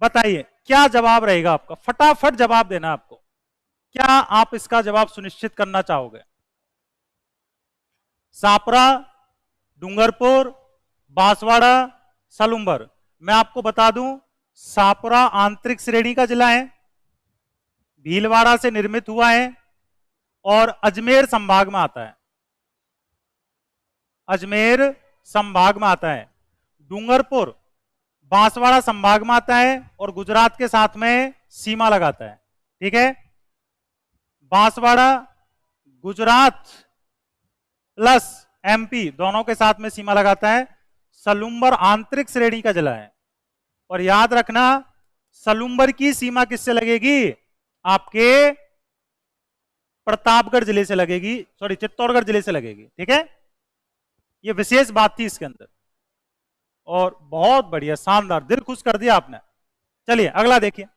बताइए क्या जवाब रहेगा आपका, फटाफट जवाब देना आपको। क्या आप इसका जवाब सुनिश्चित करना चाहोगे? सापुरा, डूंगरपुर, बांसवाड़ा, सलूम्बर। मैं आपको बता दूं, सापुरा आंतरिक श्रेणी का जिला है, भीलवाड़ा से निर्मित हुआ है और अजमेर संभाग में आता है। अजमेर संभाग में आता है। डूंगरपुर बांसवाड़ा संभाग में आता है और गुजरात के साथ में सीमा लगाता है, ठीक है। बांसवाड़ा गुजरात प्लस एमपी दोनों के साथ में सीमा लगाता है। सलूम्बर आंतरिक श्रेणी का जिला है। और याद रखना, सलूम्बर की सीमा किससे लगेगी? आपके प्रतापगढ़ जिले से लगेगी, सॉरी चित्तौड़गढ़ जिले से लगेगी, ठीक है। ये विशेष बात थी इसके अंदर। और बहुत बढ़िया, शानदार, दिल खुश कर दिया आपने। चलिए अगला देखिए,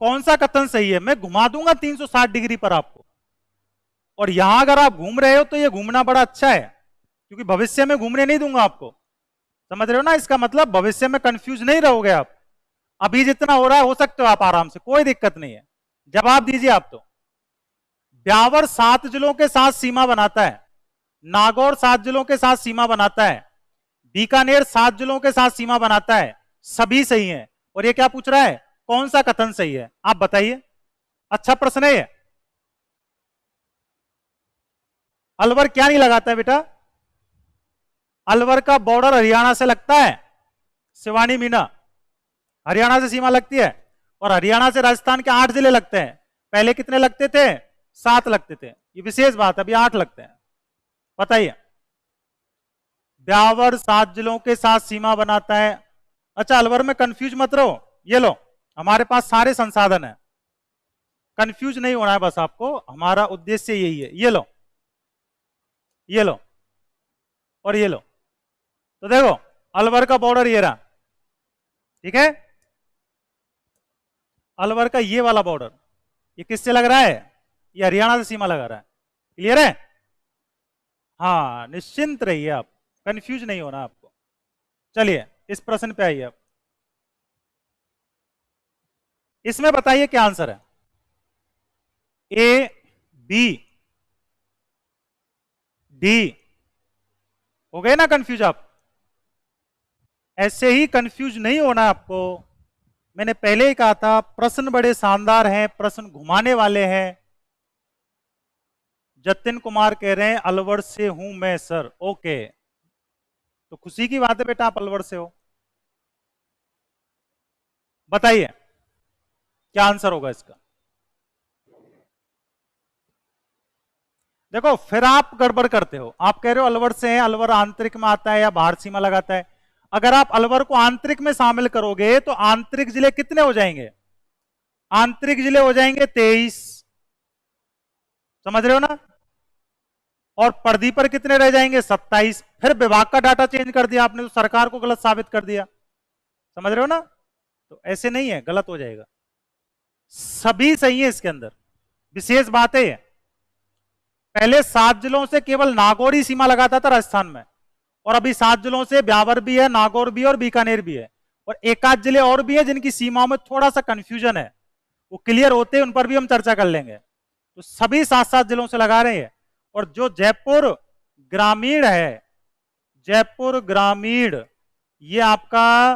कौन सा कथन सही है? मैं घुमा दूंगा 360 डिग्री पर आपको। और यहां अगर आप घूम रहे हो तो ये घूमना बड़ा अच्छा है, क्योंकि भविष्य में घूमने नहीं दूंगा आपको। समझ रहे हो ना? इसका मतलब भविष्य में कंफ्यूज नहीं रहोगे आप। अभी जितना हो रहा है हो सकते हो आप आराम से, कोई दिक्कत नहीं है। जवाब दीजिए आप तो। ब्यावर 7 जिलों के साथ सीमा बनाता है, नागौर 7 जिलों के साथ सीमा बनाता है, बीकानेर 7 जिलों के साथ सीमा बनाता है। सभी सही है। और ये क्या पूछ रहा है? कौन सा कथन सही है? आप बताइए। अच्छा प्रश्न है ये। अलवर क्या नहीं लगाता है बेटा? अलवर का बॉर्डर हरियाणा से लगता है। सिवानी मीना हरियाणा से सीमा लगती है। और हरियाणा से राजस्थान के 8 जिले लगते हैं। पहले कितने लगते थे? 7 लगते थे। ये विशेष बात है, अभी 8 लगते हैं। बताइए। ब्यावर 7 जिलों के साथ सीमा बनाता है। अच्छा, अलवर में कंफ्यूज मत रहो। ये लो, हमारे पास सारे संसाधन है, कंफ्यूज नहीं होना है बस आपको। हमारा उद्देश्य यही है। ये लो, ये लो और ये लो। तो देखो, अलवर का बॉर्डर ये रहा, ठीक है। अलवर का ये वाला बॉर्डर, ये किससे लग रहा है? ये हरियाणा से सीमा लगा रहा है। क्लियर है? हाँ, निश्चिंत रहिए आप, कंफ्यूज नहीं होना आपको। चलिए इस प्रश्न पे आइए आप। इसमें बताइए क्या आंसर है? ए, बी, डी। हो गए ना कंफ्यूज आप? ऐसे ही कंफ्यूज नहीं होना आपको। मैंने पहले ही कहा था, प्रश्न बड़े शानदार हैं, प्रश्न घुमाने वाले हैं। जतिन कुमार कह रहे हैं अलवर से हूं मैं सर। ओके, तो खुशी की बात है बेटा, आप अलवर से हो। बताइए क्या आंसर होगा इसका? देखो, फिर आप गड़बड़ करते हो। आप कह रहे हो अलवर से है, अलवर आंतरिक में आता है या बाहर सीमा लगाता है। अगर आप अलवर को आंतरिक में शामिल करोगे तो आंतरिक जिले कितने हो जाएंगे? आंतरिक जिले हो जाएंगे 23। समझ रहे हो ना? और परदी पर कितने रह जाएंगे? 27। फिर विभाग का डाटा चेंज कर दिया आपने, तो सरकार को गलत साबित कर दिया। समझ रहे हो ना? तो ऐसे नहीं है, गलत हो जाएगा। सभी सही है इसके अंदर। विशेष बात है, पहले 7 जिलों से केवल नागौर ही सीमा लगाता था राजस्थान में, और अभी 7 जिलों से ब्यावर भी है, नागौर भी है और बीकानेर भी है, और एक आध जिले और भी है जिनकी सीमाओं में थोड़ा सा कंफ्यूजन है, वो क्लियर होते हैं, उन पर भी हम चर्चा कर लेंगे। तो सभी 7-7 जिलों से लगा रहे हैं। और जो जयपुर ग्रामीण है, जयपुर ग्रामीण, ये आपका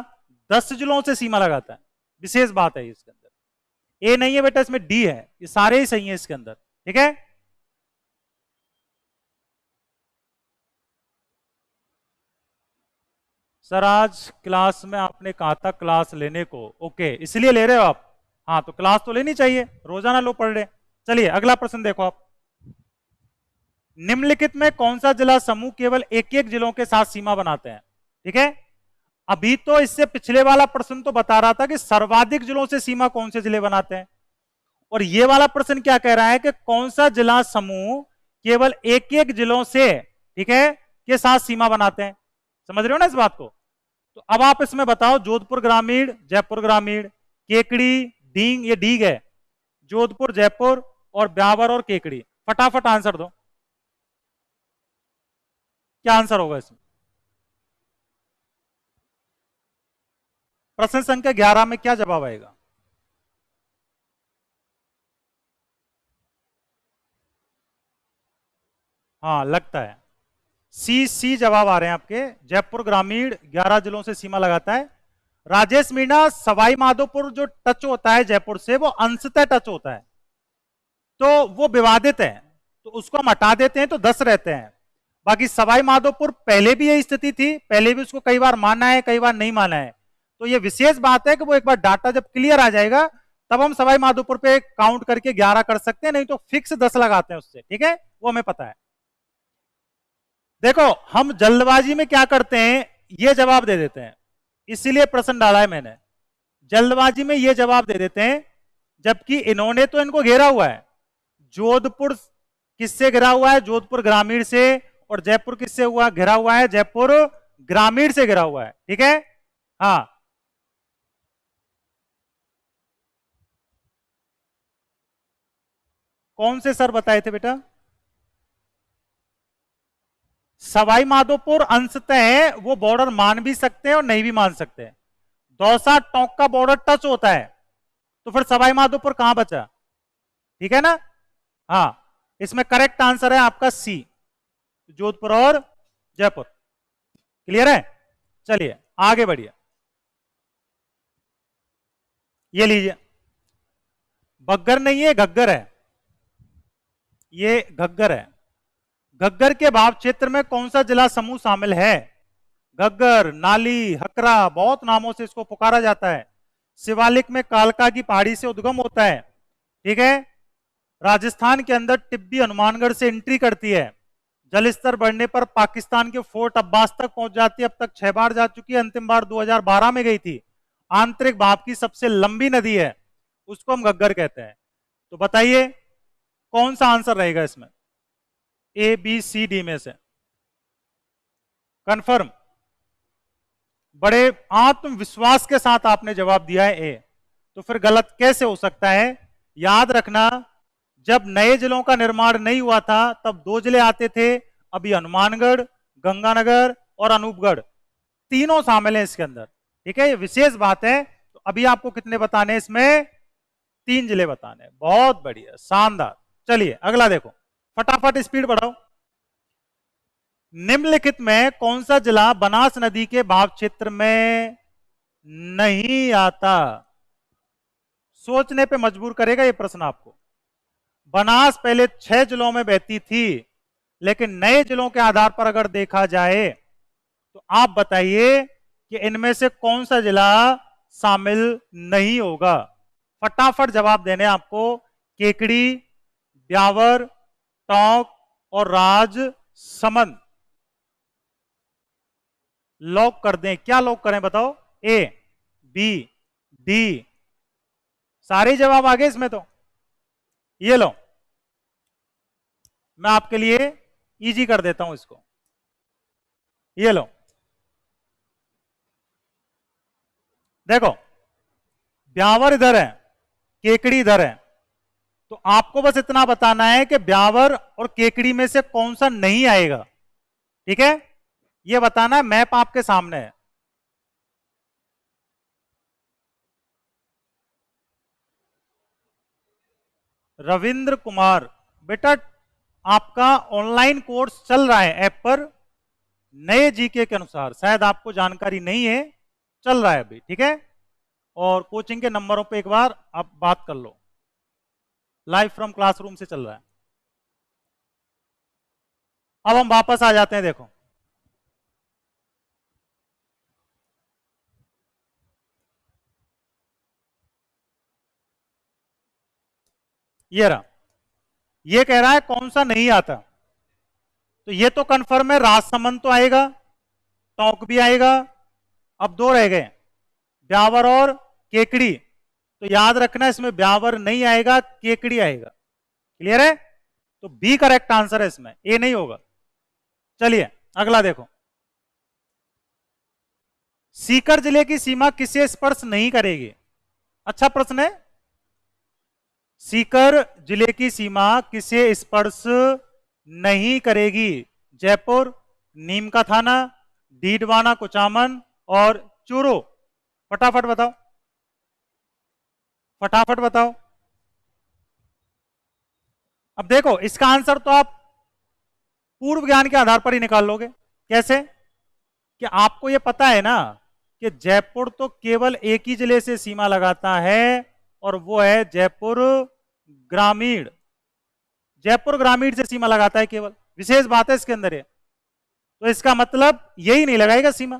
10 जिलों से सीमा लगाता है। विशेष बात है इसके अंदर, ए नहीं है बेटा, इसमें डी है। ये सारे ही सही है इसके अंदर, ठीक है। सर आज क्लास में आपने कहा था क्लास लेने को, ओके, इसलिए ले रहे हो आप? हाँ, तो क्लास तो लेनी चाहिए, रोजाना लो पढ़ रहे। चलिए अगला प्रश्न देखो आप। निम्नलिखित में कौन सा जिला समूह केवल एक एक जिलों के साथ सीमा बनाते हैं? ठीक है, अभी तो इससे पिछले वाला प्रश्न तो बता रहा था कि सर्वाधिक जिलों से सीमा कौन से जिले बनाते हैं, और ये वाला प्रश्न क्या कह रहा है कि कौन सा जिला समूह केवल एक एक जिलों से, ठीक है, के साथ सीमा बनाते हैं। समझ रहे हो ना इस बात को? तो अब आप इसमें बताओ, जोधपुर ग्रामीण, जयपुर ग्रामीण, केकड़ी, डींग, ये डीग है, जोधपुर, जयपुर और ब्यावर और केकड़ी। फटाफट आंसर दो, क्या आंसर होगा इसमें? प्रश्न संख्या 11 में क्या जवाब आएगा? हाँ लगता है सी जवाब आ रहे हैं आपके। जयपुर ग्रामीण 11 जिलों से सीमा लगाता है। राजेश मीणा, सवाई माधोपुर जो टच होता है जयपुर से, वो अंशतः टच होता है, तो वो विवादित है, तो उसको हम हटा देते हैं, तो 10 रहते हैं। बाकी सवाई माधोपुर पहले भी यही स्थिति थी, पहले भी उसको कई बार माना है, कई बार नहीं माना है। तो ये विशेष बात है कि वो एक बार डाटा जब क्लियर आ जाएगा, तब हम सवाई माधोपुर पे काउंट करके 11 कर सकते हैं, नहीं तो फिक्स 10 लगाते हैं उससे, ठीक है, वो हमें पता है। देखो हम जल्दबाजी में क्या करते हैं, ये जवाब दे देते हैं, इसीलिए प्रश्न डाला है मैंने। जल्दबाजी में ये जवाब दे देते हैं, जबकि इन्होंने तो इनको घेरा हुआ है। जोधपुर किससे घिरा हुआ है? जोधपुर ग्रामीण से। और जयपुर किससे हुआ घिरा हुआ है? जयपुर ग्रामीण से घिरा हुआ है, ठीक है। हाँ, कौन से सर बताए थे बेटा? सवाई माधोपुर अंशतः वो बॉर्डर मान भी सकते हैं और नहीं भी मान सकते हैं। दौसा टोंक का बॉर्डर टच होता है, तो फिर सवाई माधोपुर कहां बचा? ठीक है ना? हाँ, इसमें करेक्ट आंसर है आपका सी, जोधपुर और जयपुर। क्लियर है? चलिए आगे बढ़िए, ये लीजिए, बग्गर नहीं है, घग्गर है, ये घग्गर है। घग्गर के भाव क्षेत्र में कौन सा जिला समूह शामिल है? घग्गर, नाली, हकरा, बहुत नामों से इसको पुकारा जाता है। शिवालिक में कालका की पहाड़ी से उद्गम होता है, ठीक है। राजस्थान के अंदर टिब्बी हनुमानगढ़ से एंट्री करती है। जल स्तर बढ़ने पर पाकिस्तान के फोर्ट अब्बास तक पहुंच जाती है, अब तक 6 बार जा चुकी है, अंतिम बार 2012 में गई थी। आंतरिक भाप की सबसे लंबी नदी है, उसको हम घग्गर कहते हैं। तो बताइए कौन सा आंसर रहेगा इसमें? ए बी सी डी में से कंफर्म? बड़े आत्मविश्वास के साथ आपने जवाब दिया है ए, तो फिर गलत कैसे हो सकता है? याद रखना, जब नए जिलों का निर्माण नहीं हुआ था तब 2 जिले आते थे, अभी हनुमानगढ़, गंगानगर और अनूपगढ़ तीनों शामिल हैं इसके अंदर, ठीक है। ये विशेष बात है। तो अभी आपको कितने बताने हैं इसमें? 3 जिले बताने हैं। बहुत बढ़िया, शानदार। चलिए अगला देखो, फटाफट स्पीड बढ़ाओ। निम्नलिखित में कौन सा जिला बनास नदी के भाव क्षेत्र में नहीं आता? सोचने पे मजबूर करेगा ये प्रश्न आपको। बनास पहले 6 जिलों में बहती थी, लेकिन नए जिलों के आधार पर अगर देखा जाए तो आप बताइए कि इनमें से कौन सा जिला शामिल नहीं होगा? फटाफट जवाब देने आपको। केकड़ी, ब्यावर, टोंक और राजसमंद। लॉक कर दें? क्या लॉक करें बताओ? ए, बी, डी, सारे जवाब आ गए इसमें। तो ये लो, मैं आपके लिए इजी कर देता हूं इसको। ये लो, देखो ब्यावर इधर है, केकड़ी इधर है, तो आपको बस इतना बताना है कि ब्यावर और केकड़ी में से कौन सा नहीं आएगा। ठीक है, ये बताना है, मैप आपके सामने है। रविंद्र कुमार, बेटा आपका ऑनलाइन कोर्स चल रहा है ऐप पर, नए जीके के अनुसार, शायद आपको जानकारी नहीं है, चल रहा है अभी। ठीक है, और कोचिंग के नंबरों पे एक बार आप बात कर लो, लाइव फ्रॉम क्लासरूम से चल रहा है। अब हम वापस आ जाते हैं, देखो ये रहा, ये कह रहा है कौन सा नहीं आता, तो ये तो कंफर्म है, राजसमंद तो आएगा, टोंक भी आएगा। अब दो रह गए, ब्यावर और केकड़ी, तो याद रखना इसमें ब्यावर नहीं आएगा, केकड़ी आएगा। क्लियर है, तो बी करेक्ट आंसर है इसमें, ए नहीं होगा। चलिए अगला देखो, सीकर जिले की सीमा किसे स्पर्श नहीं करेगी? अच्छा प्रश्न है, सीकर जिले की सीमा किसे स्पर्श नहीं करेगी? जयपुर, नीम का थाना, डीडवाना कुचामन और चूरू। फटाफट बताओ, फटाफट बताओ। अब देखो इसका आंसर तो आप पूर्व ज्ञान के आधार पर ही निकाल लोगे। कैसे? कि आपको यह पता है ना कि जयपुर तो केवल एक ही जिले से सीमा लगाता है, और वो है जयपुर ग्रामीण। जयपुर ग्रामीण से सीमा लगाता है केवल, विशेष बात है इसके अंदर ये। तो इसका मतलब यही नहीं लगाएगा सीमा।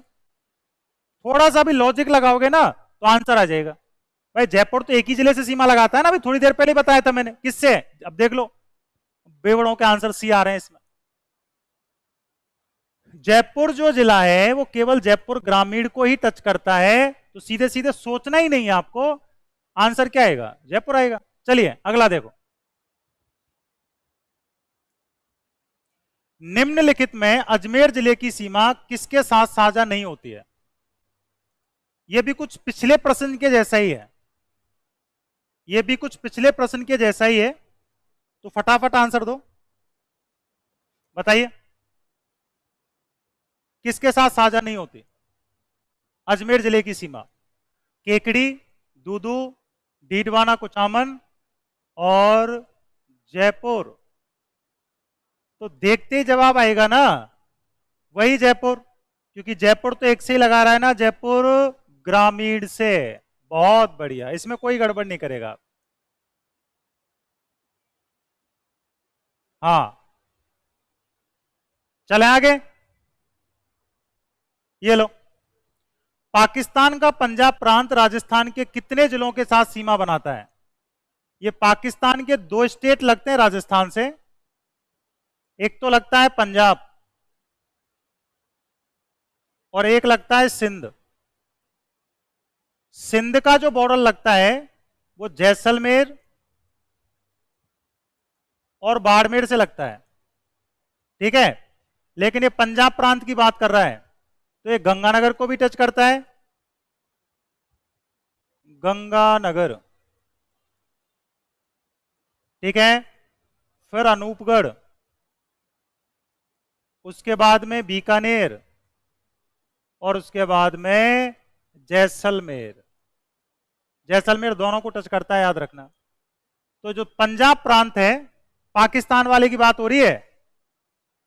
थोड़ा सा भी लॉजिक लगाओगे ना तो आंसर आ जाएगा। भाई जयपुर तो एक ही जिले से सीमा लगाता है ना, अभी थोड़ी देर पहले बताया था मैंने। किससे? अब देख लो, बेवड़ों के आंसर सी आ रहे हैं इसमें। जयपुर जो जिला है वो केवल जयपुर ग्रामीण को ही टच करता है, तो सीधे सीधे सोचना ही नहीं है आपको, आंसर क्या आएगा? जयपुर आएगा। चलिए अगला देखो, निम्नलिखित में अजमेर जिले की सीमा किसके साथ साझा नहीं होती है? यह भी कुछ पिछले प्रश्न के जैसा ही है, यह भी कुछ पिछले प्रश्न के जैसा ही है, तो फटाफट आंसर दो, बताइए किसके साथ साझा नहीं होती अजमेर जिले की सीमा? केकड़ी, दूदू, डीडवाना कुचामन और जयपुर। तो देखते ही जवाब आएगा ना, वही जयपुर, क्योंकि जयपुर तो एक से ही लगा रहा है ना, जयपुर ग्रामीण से। बहुत बढ़िया, इसमें कोई गड़बड़ नहीं करेगा। हाँ चलें आगे, ये लो, पाकिस्तान का पंजाब प्रांत राजस्थान के कितने जिलों के साथ सीमा बनाता है? ये पाकिस्तान के दो स्टेट लगते हैं राजस्थान से, एक तो लगता है पंजाब और एक लगता है सिंध। सिंध का जो बॉर्डर लगता है वो जैसलमेर और बाड़मेर से लगता है, ठीक है। लेकिन ये पंजाब प्रांत की बात कर रहा है, तो ये गंगानगर को भी टच करता है, गंगानगर, ठीक है। फिर अनूपगढ़, उसके बाद में बीकानेर और उसके बाद में जैसलमेर। जैसलमेर दोनों को टच करता है, याद रखना। तो जो पंजाब प्रांत है, पाकिस्तान वाले की बात हो रही है,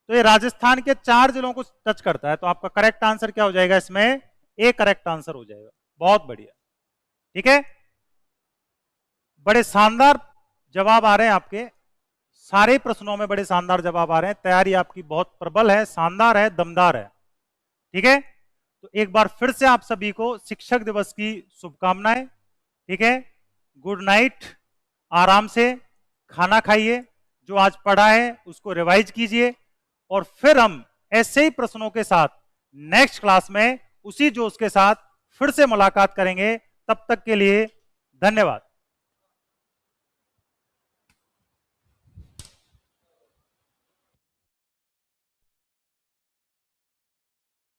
तो ये राजस्थान के 4 जिलों को टच करता है। तो आपका करेक्ट आंसर क्या हो जाएगा इसमें? ए करेक्ट आंसर हो जाएगा। बहुत बढ़िया, ठीक है। बड़े शानदार जवाब आ रहे हैं आपके, सारे प्रश्नों में बड़े शानदार जवाब आ रहे हैं। तैयारी आपकी बहुत प्रबल है, शानदार है, दमदार है, ठीक है। तो एक बार फिर से आप सभी को शिक्षक दिवस की शुभकामनाएं, ठीक है। गुड नाइट, आराम से खाना खाइए, जो आज पढ़ा है उसको रिवाइज कीजिए, और फिर हम ऐसे ही प्रश्नों के साथ नेक्स्ट क्लास में उसी जोश के साथ फिर से मुलाकात करेंगे। तब तक के लिए धन्यवाद।